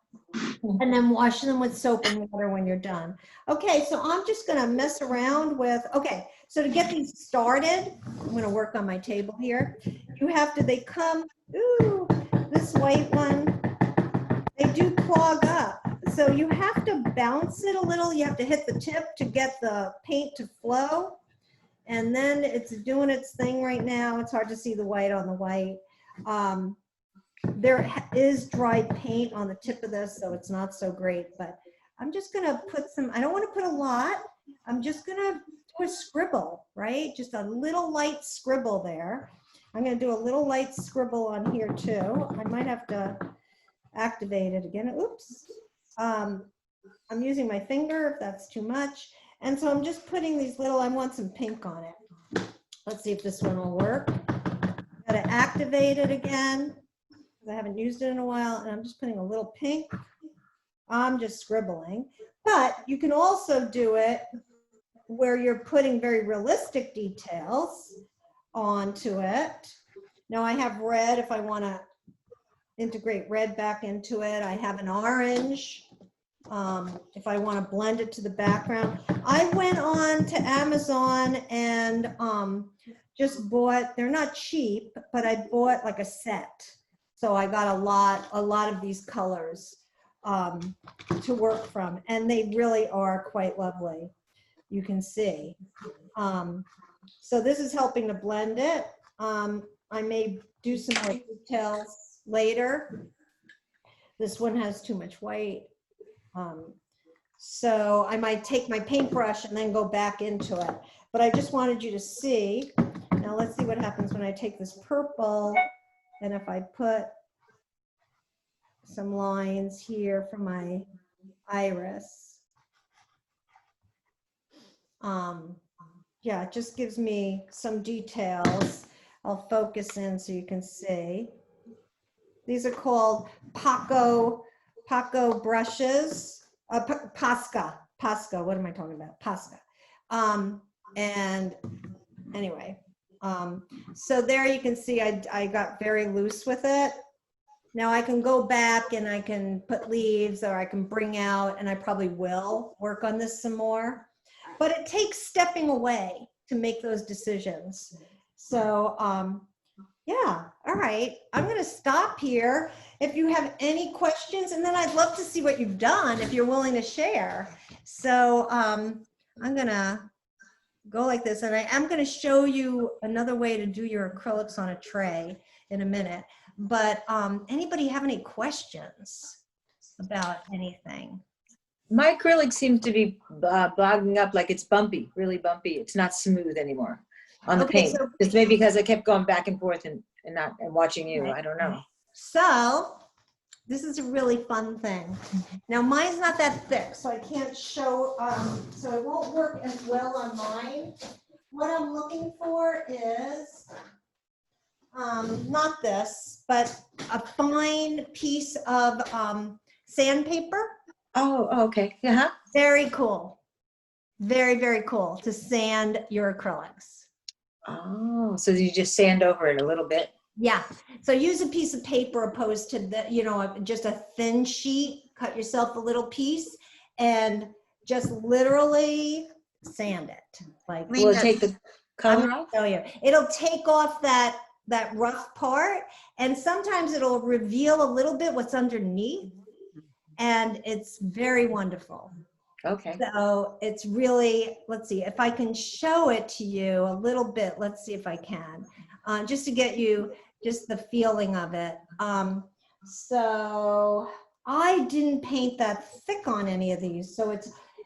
And then wash them with soap and water when you're done. Okay, so I'm just gonna mess around with, okay, so to get these started, I'm gonna work on my table here. You have to, they come, ooh, this white one, they do clog up. So you have to bounce it a little. You have to hit the tip to get the paint to flow. And then it's doing its thing right now. It's hard to see the white on the white. There is dry paint on the tip of this, so it's not so great, but I'm just gonna put some, I don't wanna put a lot. I'm just gonna do a scribble, right? Just a little light scribble there. I'm gonna do a little light scribble on here too. I might have to activate it again. Oops. I'm using my finger if that's too much. And so I'm just putting these little, I want some pink on it. Let's see if this one will work. Gotta activate it again. I haven't used it in a while, and I'm just putting a little pink. I'm just scribbling, but you can also do it where you're putting very realistic details onto it. Now I have red if I want to integrate red back into it. I have an orange. if I want to blend it to the background. I went on to Amazon and just bought, they're not cheap, but I bought like a set. So I got a lot of these colors to work from, and they really are quite lovely. You can see. So this is helping to blend it. I may do some more details later. This one has too much white. So I might take my paintbrush and then go back into it. But I just wanted you to see. Now let's see what happens when I take this purple and if I put some lines here for my iris. Yeah, it just gives me some details. I'll focus in so you can see. These are called Paco brushes. Posca, what am I talking about? Posca. And anyway, so there you can see I got very loose with it. Now I can go back and I can put leaves, or I can bring out, and I probably will work on this some more. But it takes stepping away to make those decisions. So yeah, all right. I'm going to stop here. If you have any questions, and then I'd love to see what you've done if you're willing to share. So I'm going to go like this, and I am going to show you another way to do your acrylics on a tray in a minute. But anybody have any questions about anything? My acrylic seems to be bogging up, like it's bumpy, really bumpy. It's not smooth anymore on the Okay, paint. so- It's maybe because I kept going back and forth and watching you. Right. I don't know. So this is a really fun thing. Now mine's not that thick, so I can't show, so it won't work as well on mine. What I'm looking for is, not this, but a fine piece of sandpaper. Oh, okay. Yeah. Very cool. Very, very cool to sand your acrylics. Oh, so you just sand over it a little bit. Yeah, so use a piece of paper opposed to the, just a thin sheet. Cut yourself a little piece and just literally sand it. Like, Will it take the I'm color gonna off? show you. It'll take off that rough part, and sometimes it'll reveal a little bit what's underneath, and it's very wonderful. Okay. So it's really, let's see if I can show it to you a little bit. Let's see if I can, just to get you just the feeling of it. So I didn't paint that thick on any of these, so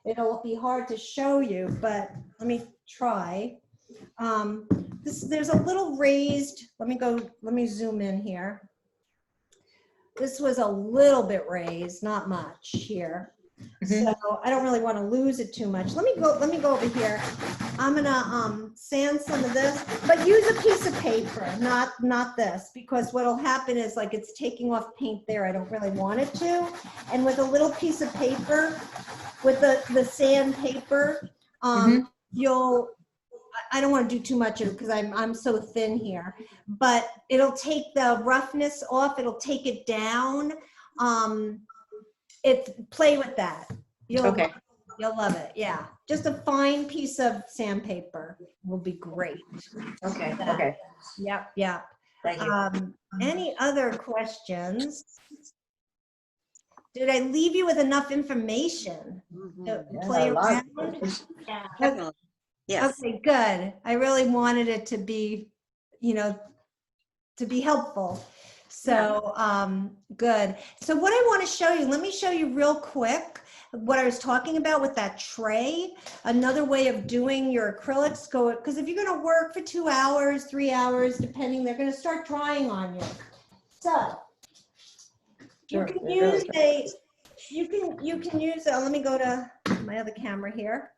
it'll be hard to show you, but let me try. There's a little raised, let me zoom in here. This was a little bit raised, not much here. So I don't really want to lose it too much. Let me go over here. I'm gonna sand some of this, but use a piece of paper, not this, because what'll happen is like it's taking off paint there. I don't really want it to. And with a little piece of paper, with the sandpaper, I don't want to do too much of it because I'm so thin here, but it'll take the roughness off. It'll take it down. Play with that. You'll love it. Yeah. Just a fine piece of sandpaper will be great. Okay. Okay. Yep. Thank you. Any other questions? Did I leave you with enough information to play a lot. around? Definitely. Yes. Okay, good. I really wanted it to be, to be helpful. So, good. So what I want to show you, let me show you real quick what I was talking about with that tray. Another way of doing your acrylics, because if you're going to work for 2 hours, 3 hours, depending, they're going to start drying on you. So you can use let me go to my other camera here.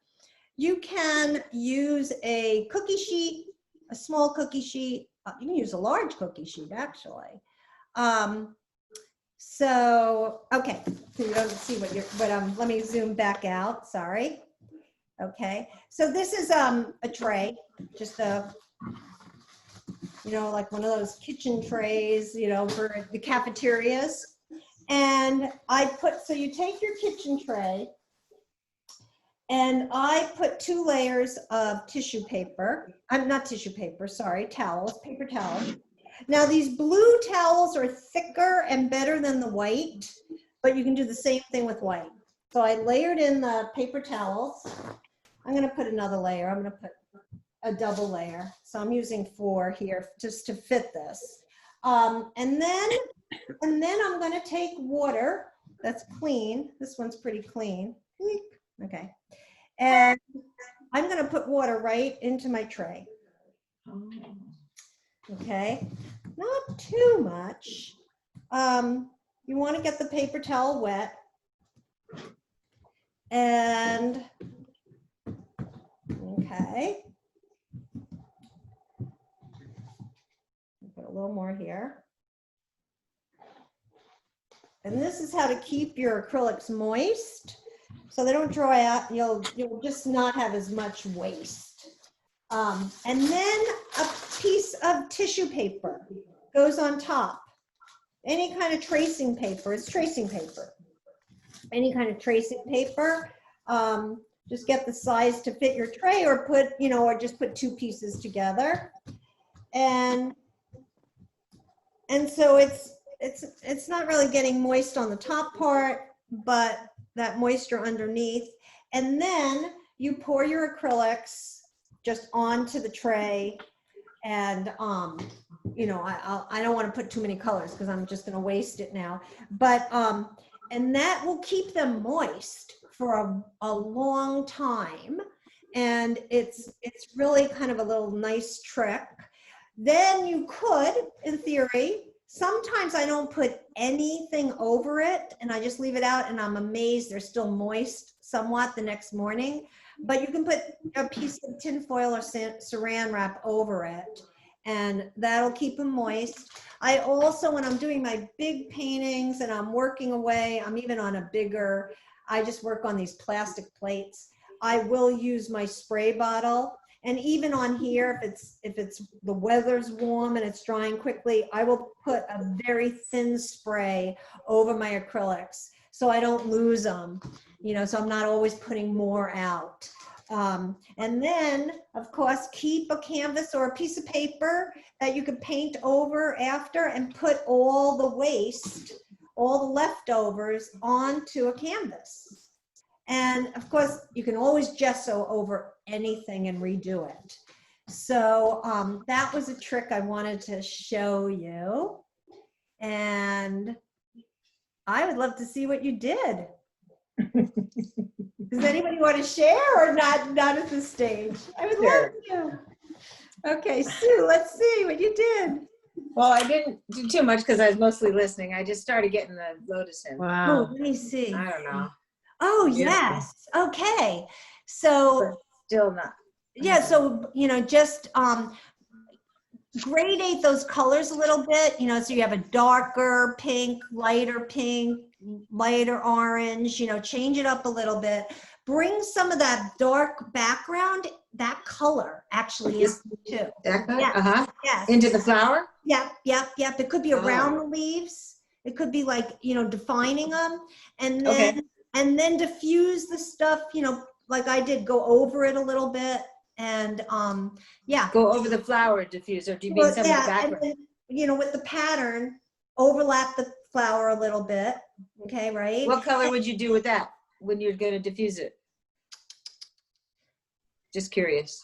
You can use a cookie sheet, a small cookie sheet. You can use a large cookie sheet, actually. So, okay, so you don't see let me zoom back out, sorry. Okay, so this is a tray, just like one of those kitchen trays, for the cafeterias. And so you take your kitchen tray, and I put 2 layers of tissue paper. I'm not tissue paper, sorry, towels, paper towels. Now these blue towels are thicker and better than the white, but you can do the same thing with white. So I layered in the paper towels. I'm gonna put another layer. I'm gonna put a double layer. So I'm using 4 here just to fit this. And then I'm gonna take water that's clean. This one's pretty clean. Okay. And I'm gonna put water right into my tray. Okay, not too much. You wanna get the paper towel wet. And, okay. Put a little more here. And this is how to keep your acrylics moist so they don't dry out. You'll just not have as much waste. And then a piece of tissue paper goes on top. Any kind of tracing paper, it's tracing paper. Any kind of tracing paper. Just get the size to fit your tray, or put, or just put 2 pieces together. And so it's not really getting moist on the top part, but that moisture underneath. And then you pour your acrylics just onto the tray. And, I don't want to put too many colors because I'm just going to waste it now. But, and that will keep them moist for a long time. And it's really kind of a little nice trick. Then you could, in theory, sometimes I don't put anything over it and I just leave it out, and I'm amazed they're still moist somewhat the next morning. But you can put a piece of tin foil or saran wrap over it, and that'll keep them moist. I also, when I'm doing my big paintings and I'm working away, I'm even on a bigger, I just work on these plastic plates. I will use my spray bottle. And even on here, if it's the weather's warm and it's drying quickly, I will put a very thin spray over my acrylics so I don't lose them, so I'm not always putting more out. And then, of course, keep a canvas or a piece of paper that you could paint over after, and put all the waste, all the leftovers onto a canvas. And of course, you can always gesso over anything and redo it. So that was a trick I wanted to show you. And I would love to see what you did. Does anybody want to share, or not at this stage? I would love to. Okay, Sue, let's see what you did. Well, I didn't do too much because I was mostly listening. I just started getting the lotus in. Oh, Wow. let me see. I don't know. Oh, Beautiful. yes. Okay. So, But still not. yeah, so, just gradate those colors a little bit, so you have a darker pink, lighter orange, change it up a little bit. Bring some of that dark background, that color actually is too. That good? Yeah. Yes. Into the flower? Yep. It could be around the leaves. It could be like, defining them. And then, Okay. and then diffuse the stuff, like I did, go over it a little bit. And yeah. Go over the flower diffuser. Do you mean some of the background? And then, with the pattern, overlap the flower a little bit. Okay, right? What color would you do with that when you're going to diffuse it? Just curious.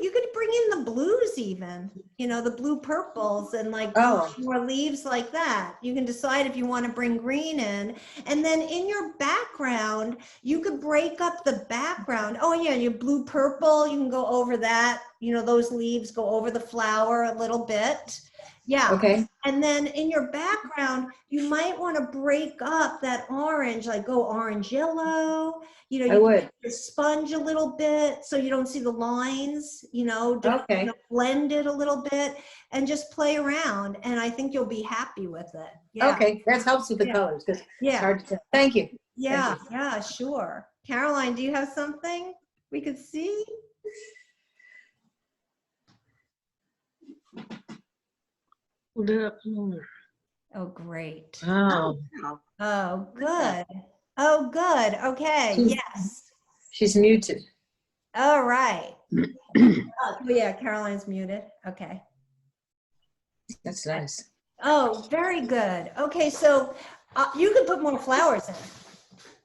You could bring in the blues even, the blue purples and like more leaves like that. You can decide if you want to bring green in. And then in your background, you could break up the background. Oh yeah, your blue purple, you can go over that, those leaves go over the flower a little bit. Yeah. Okay. And then in your background, you might want to break up that orange, like go orange yellow, I would. can sponge a little bit so you don't see the lines, Okay. blend it a little bit and just play around. And I think you'll be happy with it. Yeah. Okay. That helps with the Yeah. colors because it's Yeah. hard to tell. Thank you. Yeah. Thank Yeah, sure. Caroline, do you have something we could see? Hold it up more. Oh, great. Oh, Wow. Oh, good. Oh, good. Okay, yes. She's muted. All right. Oh, yeah, Caroline's muted. Okay. That's nice. Oh, very good. Okay, so you could put more flowers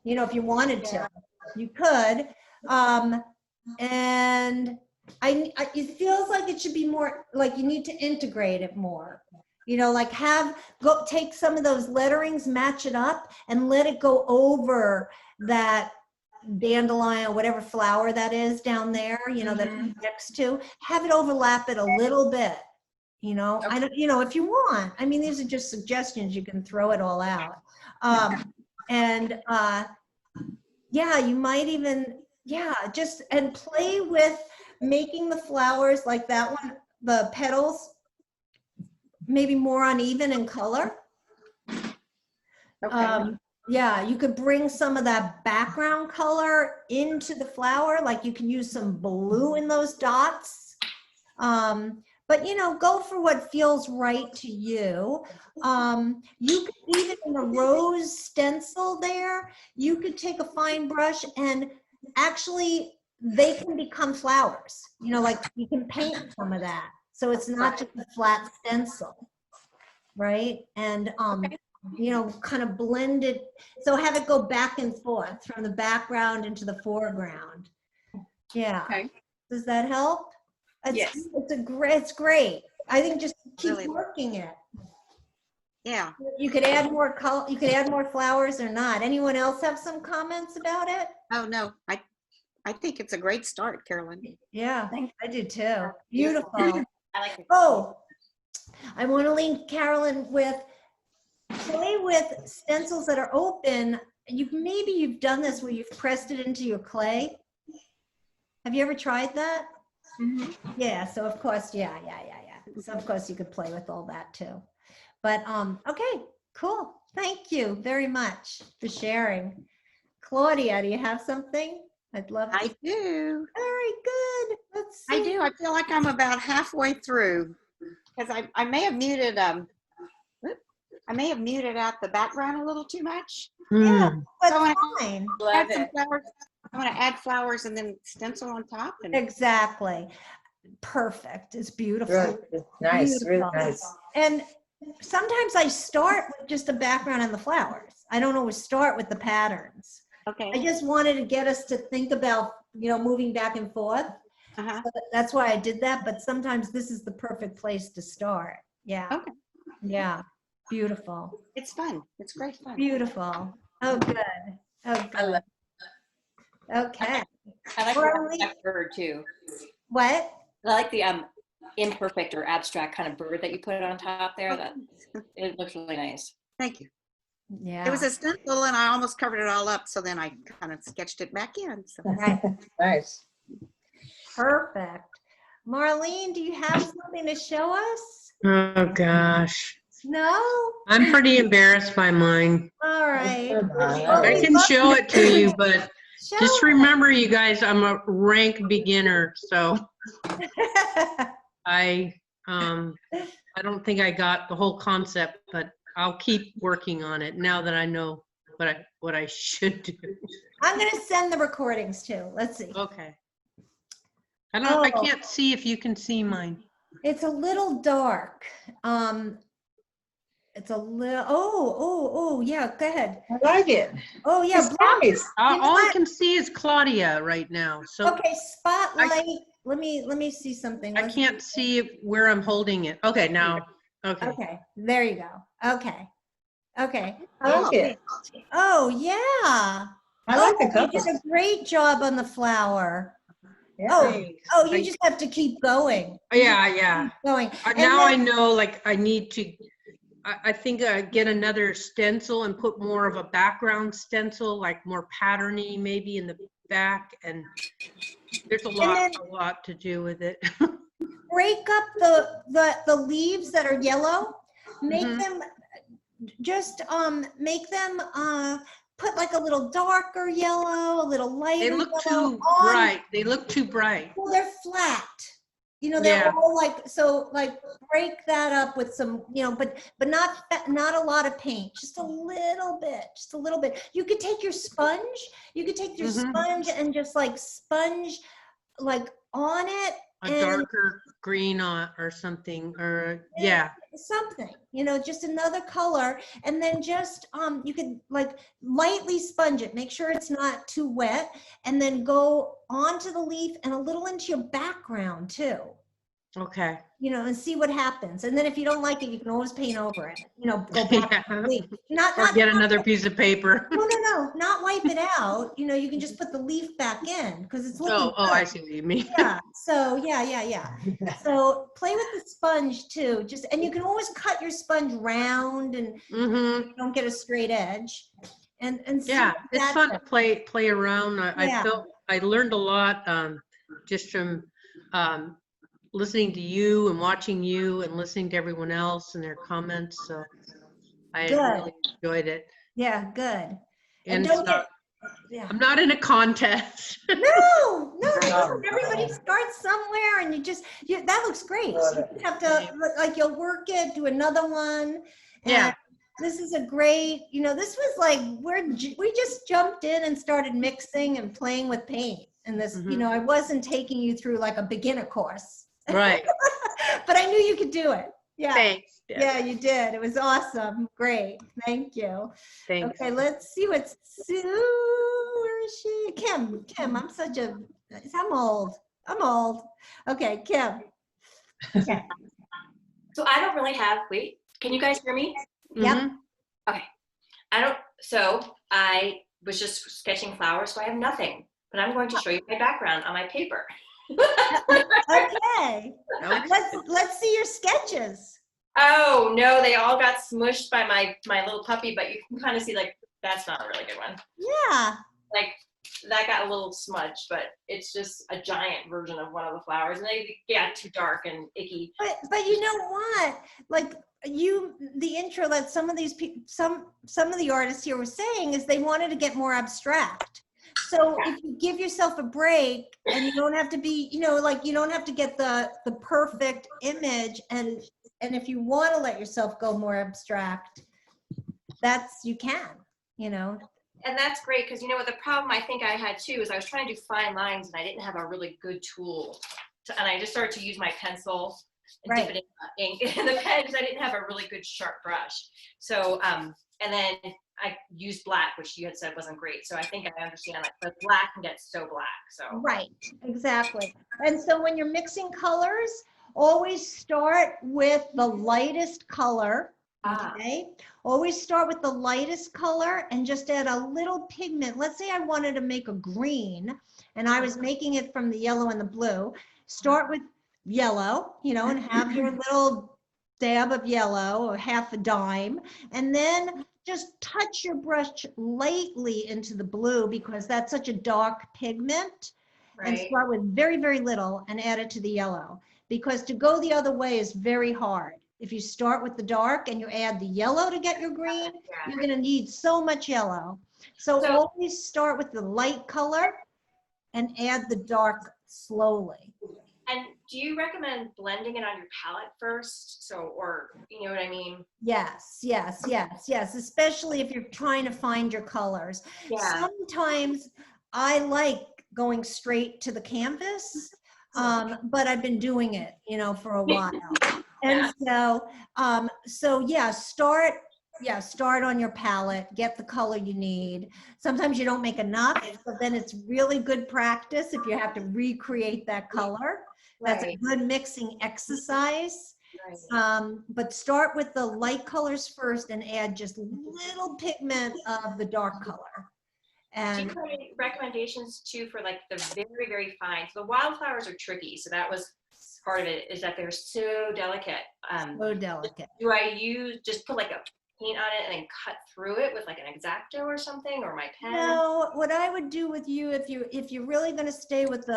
in, if you wanted to. You could. And it feels like it should be more, like you need to integrate it more. Like take some of those letterings, match it up, and let it go over that dandelion or whatever flower that is down there, that it's next to. Have it overlap it a little bit. I don't, if you want. I mean, these are just suggestions. You can throw it all out. Yeah, you might even, and play with making the flowers like that one, the petals, maybe more uneven in color. Okay. Yeah, you could bring some of that background color into the flower, like you can use some blue in those dots. But go for what feels right to you. You could even in a rose stencil there, you could take a fine brush and actually they can become flowers. Like you can paint some of that. So it's not just a flat stencil, right? And kind of blend it. So have it go back and forth from the background into the foreground. Yeah. Okay. Does that help? Yes. It's great. I think just keep Really? working it. Yeah. You could add more color, you could add more flowers or not. Anyone else have some comments about it? Oh, no, I think it's a great start, Carolyn. Yeah, Thank I do too. Beautiful. I like it. Oh, I want to link Carolyn with, play with stencils that are open. Maybe you've done this where you've pressed it into your clay. Have you ever tried that? Yeah, so of course, yeah. So of course you could play with all that too. But okay, cool. Thank you very much for sharing. Claudia, do you have something? I'd love to. I do. Very good. Let's see. I do. I feel like I'm about halfway through because I may have muted out the background a little too much. Yeah, that's So I fine. Love Add some it. flowers. I want to add flowers and then stencil on top. And Exactly. Perfect. It's beautiful. Really nice, really Beautiful. nice. And sometimes I start with just a background and the flowers. I don't always start with the patterns. okay. I just wanted to get us to think about, moving back and forth. Uh-huh. So that's why I did that. But sometimes this is the perfect place to start. Yeah. Okay. Yeah. Beautiful. It's fun. It's great fun. Beautiful. Oh, good. Oh, I good. love Okay. I like Well, the abstract bird too. What? I like the imperfect or abstract kind of bird that you put on top there. That it looks really nice. Thank you. Yeah. It was a stencil and I almost covered it all up. So then I kind of sketched it back in. So. Right. Nice. Perfect. Marlene, do you have something to show us? oh gosh. No? I'm pretty embarrassed by mine. All right. Come on. Well, I we can love show it to you, but Show just it. remember, you guys, I'm a rank beginner, so I don't think I got the whole concept, but I'll keep working on it now that I know what I should do. I'm going to send the recordings too. Let's see. Okay. I Oh. can't see if you can see mine. It's a little dark. It's a little, oh, yeah, go ahead. I like it. Oh, yeah. It's nice. You know All I what? can see is Claudia right now, so Okay, spotlight. Let me see something. I can't see where I'm holding it. Okay, now, okay. Okay, there you go. Okay. Okay. I like it. Oh, yeah. I like the You color. did a great job on the flower. Yeah. You just have to keep going. Yeah. Going. And Now I then- know, like, I need to, I think get another stencil and put more of a background stencil, like more patterny maybe in the back, and there's a lot to do with it. break up the leaves that are yellow. Make Mhm. them just make them put like a little darker yellow, a little lighter They look yellow too on. bright. They look too bright. Well, they're flat. You know, they're Yeah. all like, so like break that up with some, you know, but not a lot of paint, just a little bit, just a little bit. You could take your sponge, you could take your Mhm. sponge and just like sponge like on it A and darker green on or something, or yeah. something, you know, just another color. And then just, you could like lightly sponge it, make sure it's not too wet, and then go onto the leaf and a little into your background too. Okay. You know, and see what happens. And then if you don't like it, you can always paint over it, you know, go back. Yeah. Leaf. Not, Or not, get another piece of paper. no, not wipe it out. You know, you can just put the leaf back in because it's looking Oh, I good. see what you mean. Yeah, so, yeah. So play with the sponge too, just, and you can always cut your sponge round and Mm-hmm. you don't get a straight edge. And see Yeah, what it's that fun to does. play around. I Yeah. felt I learned a lot just from listening to you and watching you and listening to everyone else and their comments. So I Good. really enjoyed it. Yeah, good. And And don't get, yeah. I'm not in a contest. No. Everybody starts somewhere and that looks great. So you have to, like, you'll work it, do another one. Yeah. And this is a great, you know, this was like, we just jumped in and started mixing and playing with paint. And this, you Mhm. know, I wasn't taking you through like a beginner course, Right. but I knew you could do it. Yeah. Thanks. Deb. Yeah, you did. It was awesome. Great. Thank you. Thanks. Okay, let's see what Sue, where is she? Kim, I'm old. Okay, Kim. Okay, So I don't really have, wait, can you guys hear me? Yep. Mhm. So I was just sketching flowers, so I have nothing, but I'm going to show you my background on my paper. okay. Let's see your sketches. Oh, no, they all got smushed by my little puppy, but you can kind of see, like, that's not a really good one. Yeah, Like, that got a little smudged, but it's just a giant version of one of the flowers, and they got too dark and icky. but you know what? Like the intro that some of these people, some of the artists here were saying is they wanted to get more abstract. So if you give yourself a break and you don't have to be, you know, like you don't have to get the perfect image, and if you want to let yourself go more abstract, you can, you know. And that's great, because you know what the problem I think I had too is I was trying to do fine lines and I didn't have a really good tool and I just started to use my pencil and dip it in ink in the pen because I didn't have a really good sharp brush. So and then I used black, which you had said wasn't great. So I think I understand, like, the black can get so black. So Right, exactly. And so when you're mixing colors, always start with the lightest color. Okay, always start with the lightest color and just add a little pigment. Let's say I wanted to make a green and I was making it from the yellow and the blue. Start with yellow, you know, and have your little dab of yellow or half a dime, and then just touch your brush lightly into the blue because that's such a dark pigment. And right. start with very, very little and add it to the yellow, because to go the other way is very hard. If you start with the dark and you add the yellow to get your green, you're going to need so much yellow. So always start with the light color and add the dark slowly. And do you recommend blending it on your palette first? So, or, you know what I mean? Yes, especially if you're trying to find your colors. Yeah. Sometimes I like going straight to the canvas, but I've been doing it, you know, for a while. And so start on your palette, get the color you need. Sometimes you don't make enough, but then it's really good practice if you have to recreate that color. That's a good mixing exercise. Right. But start with the light colors first and add just little pigment of the dark color. And do you have any recommendations too for like the very, very fine? So the wildflowers are tricky. So that was part of it, is that they're so delicate. so delicate. Do I just put like a paint on it and then cut through it with like an X-Acto or something, or my pen? No, what I would do with you, if you're really going to stay with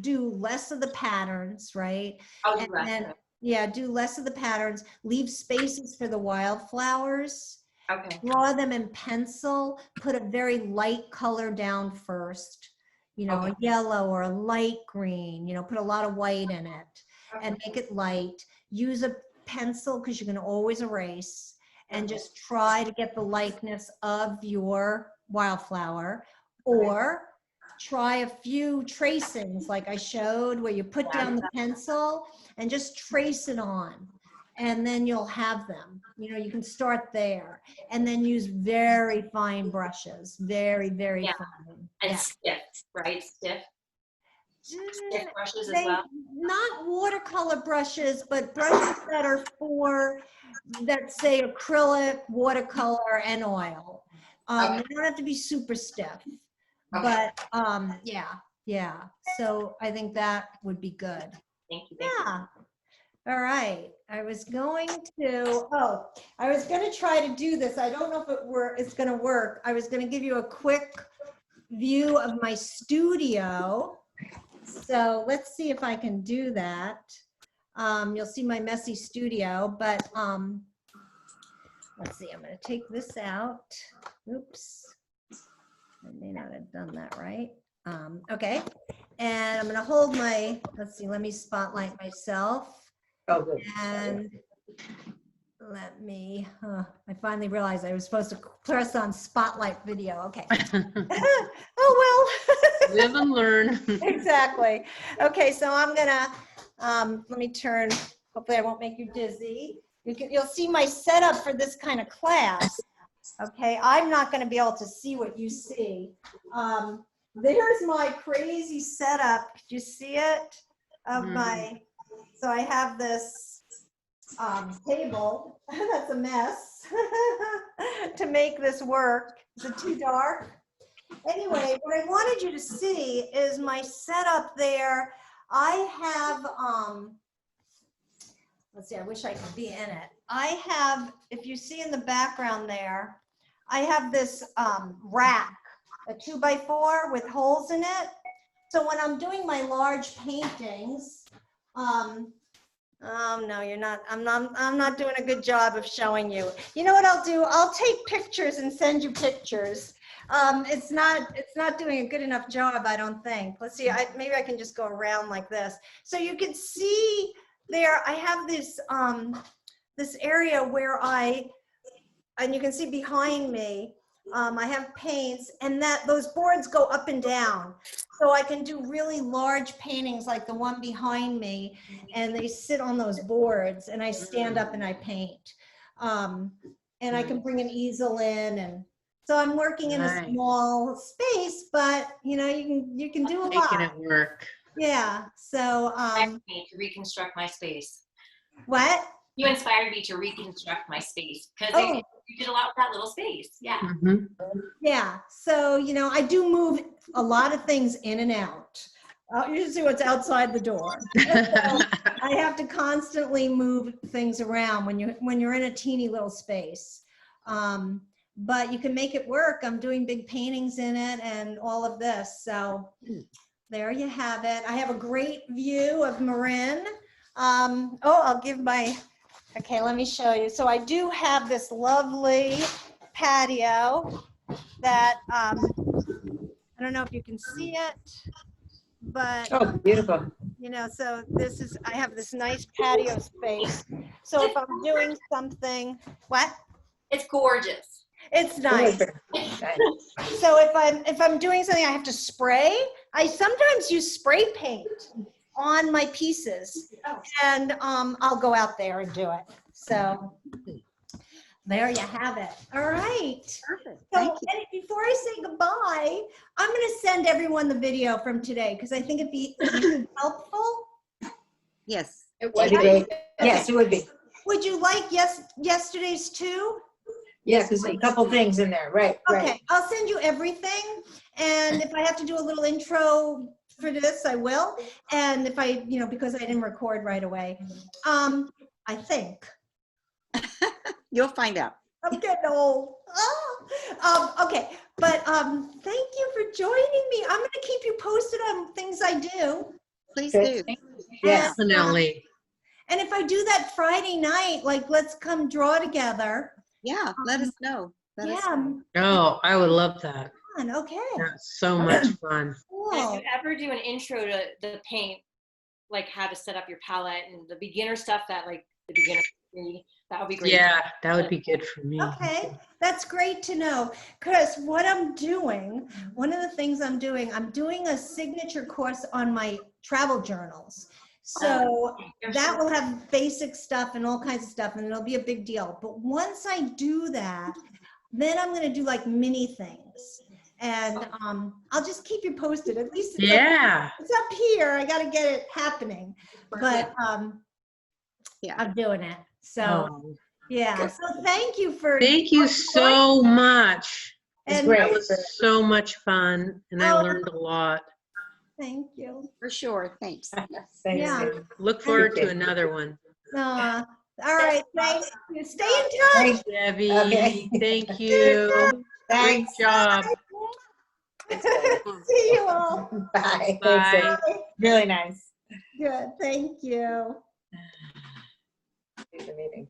do less of the patterns, right? I'll do that. Do less of the patterns, leave spaces for the wildflowers. Okay. Draw them in pencil, put a very light color down first, you know, Okay. a yellow or a light green, you know, put a lot of white in it and make it light. Use a pencil because you can always erase, and just try to get the likeness of your wildflower, or try a few tracings like I showed where you put down the pencil and just trace it on, and then you'll have them. You know, you can start there and then use very fine brushes, very, very Yeah. fine. And Yeah. stiff, right? Stiff brushes as They, well. not watercolor brushes, but brushes that are for, that say acrylic, watercolor, and oil. They don't have to be super stiff, but yeah. So I think that would be good. Thank you. Yeah. All right. I was going to try to do this. I don't know if it's going to work. I was going to give you a quick view of my studio. So let's see if I can do that. You'll see my messy studio, but let's see, I'm going to take this out. Oops. I may not have done that right. Okay. And I'm going to hold my, let's see, let me spotlight myself. Oh, good. And let me, I finally realized I was supposed to press on spotlight video. Okay. Oh, well. Live and learn. Exactly. Okay, so I'm gonna, let me turn, hopefully I won't make you dizzy. You'll see my setup for this kind of class. Okay, I'm not gonna be able to see what you see. There's my crazy setup. Did you see it? Of my, so I have this table, that's a mess, to make this work. Is it too dark? Anyway, what I wanted you to see is my setup there. I have, let's see, I wish I could be in it. I have, if you see in the background there, I have this rack, a 2x4 with holes in it. So when I'm doing my large paintings, oh no, you're not, I'm not doing a good job of showing you. You know what I'll do? I'll take pictures and send you pictures. It's not doing a good enough job, I don't think. Let's see, maybe I can just go around like this. So you can see there, I have this, this area where and you can see behind me, I have paints, and those boards go up and down. So I can do really large paintings like the one behind me, and they sit on those boards, and I stand up and I paint. And I can bring an easel in, and so I'm working in a Nice. small space, but you know, you can do a Making lot. it work. Yeah. So Inspired me to reconstruct my space. what? You inspired me to reconstruct my space because Oh. you did a lot with that little space. Yeah. Mhm. Yeah. So you know, I do move a lot of things in and out. You should see what's outside the door. So I have to constantly move things around when you're in a teeny little space. But you can make it work. I'm doing big paintings in it and all of this. So there you have it. I have a great view of Marin. I'll give okay, let me show you. So I do have this lovely patio that, I don't know if you can see it, but Oh, beautiful. you know, so I have this nice patio space. So if I'm doing something, what? It's gorgeous. It's nice. Nice. So if I'm doing something I have to spray, I sometimes use spray paint on my pieces, and I'll go out there and do it. So there you have it. All right. Perfect. So Thank you. and before I say goodbye, I'm going to send everyone the video from today because I think it'd be helpful. Yes. It That'd would be be. great. Yes, it would be. Would you like yesterday's too? Yeah, because a couple things in there. Right, right. Okay, I'll send you everything. And if I have to do a little intro for this, I will. And if I, you know, because I didn't record right away, I think. You'll find out. I'm getting old. Okay, but thank you for joining me. I'm going to keep you posted on things I do. Please do. Good. Yes. Definitely. And if I do that Friday night, like let's come draw together. Yeah, let us know. Let us Yeah, know. Oh, I would love that. fun. Okay. That's so much fun. And if Cool. you ever do an intro to the paint, like how to set up your palette and the beginner stuff that like the beginner, that would be great. Yeah, that would be good for me. Okay, that's great to know. Chris, what I'm doing, one of the things I'm doing a signature course on my travel journals. So that will have basic stuff and all kinds of stuff, and it'll be a big deal. But once I do that, then I'm going to do like mini things. And I'll just keep you posted. At least it's, Yeah. it's up here. I got to get it happening. But Yeah. I'm doing it. So Oh, yeah. So thank you for. thank you so much. It's And- great. That was so much fun, and I Oh. learned a lot. Thank you. For sure, thanks. Thanks, Yeah. Sue. Look forward to Okay. another one. All right. Thank you. Stay in touch. Thanks. Debbie, Okay. thank you. Great Thanks. job. See you all. Bye. Bye. Thanks, Sue. Really nice. Good. Thank you. See the meeting.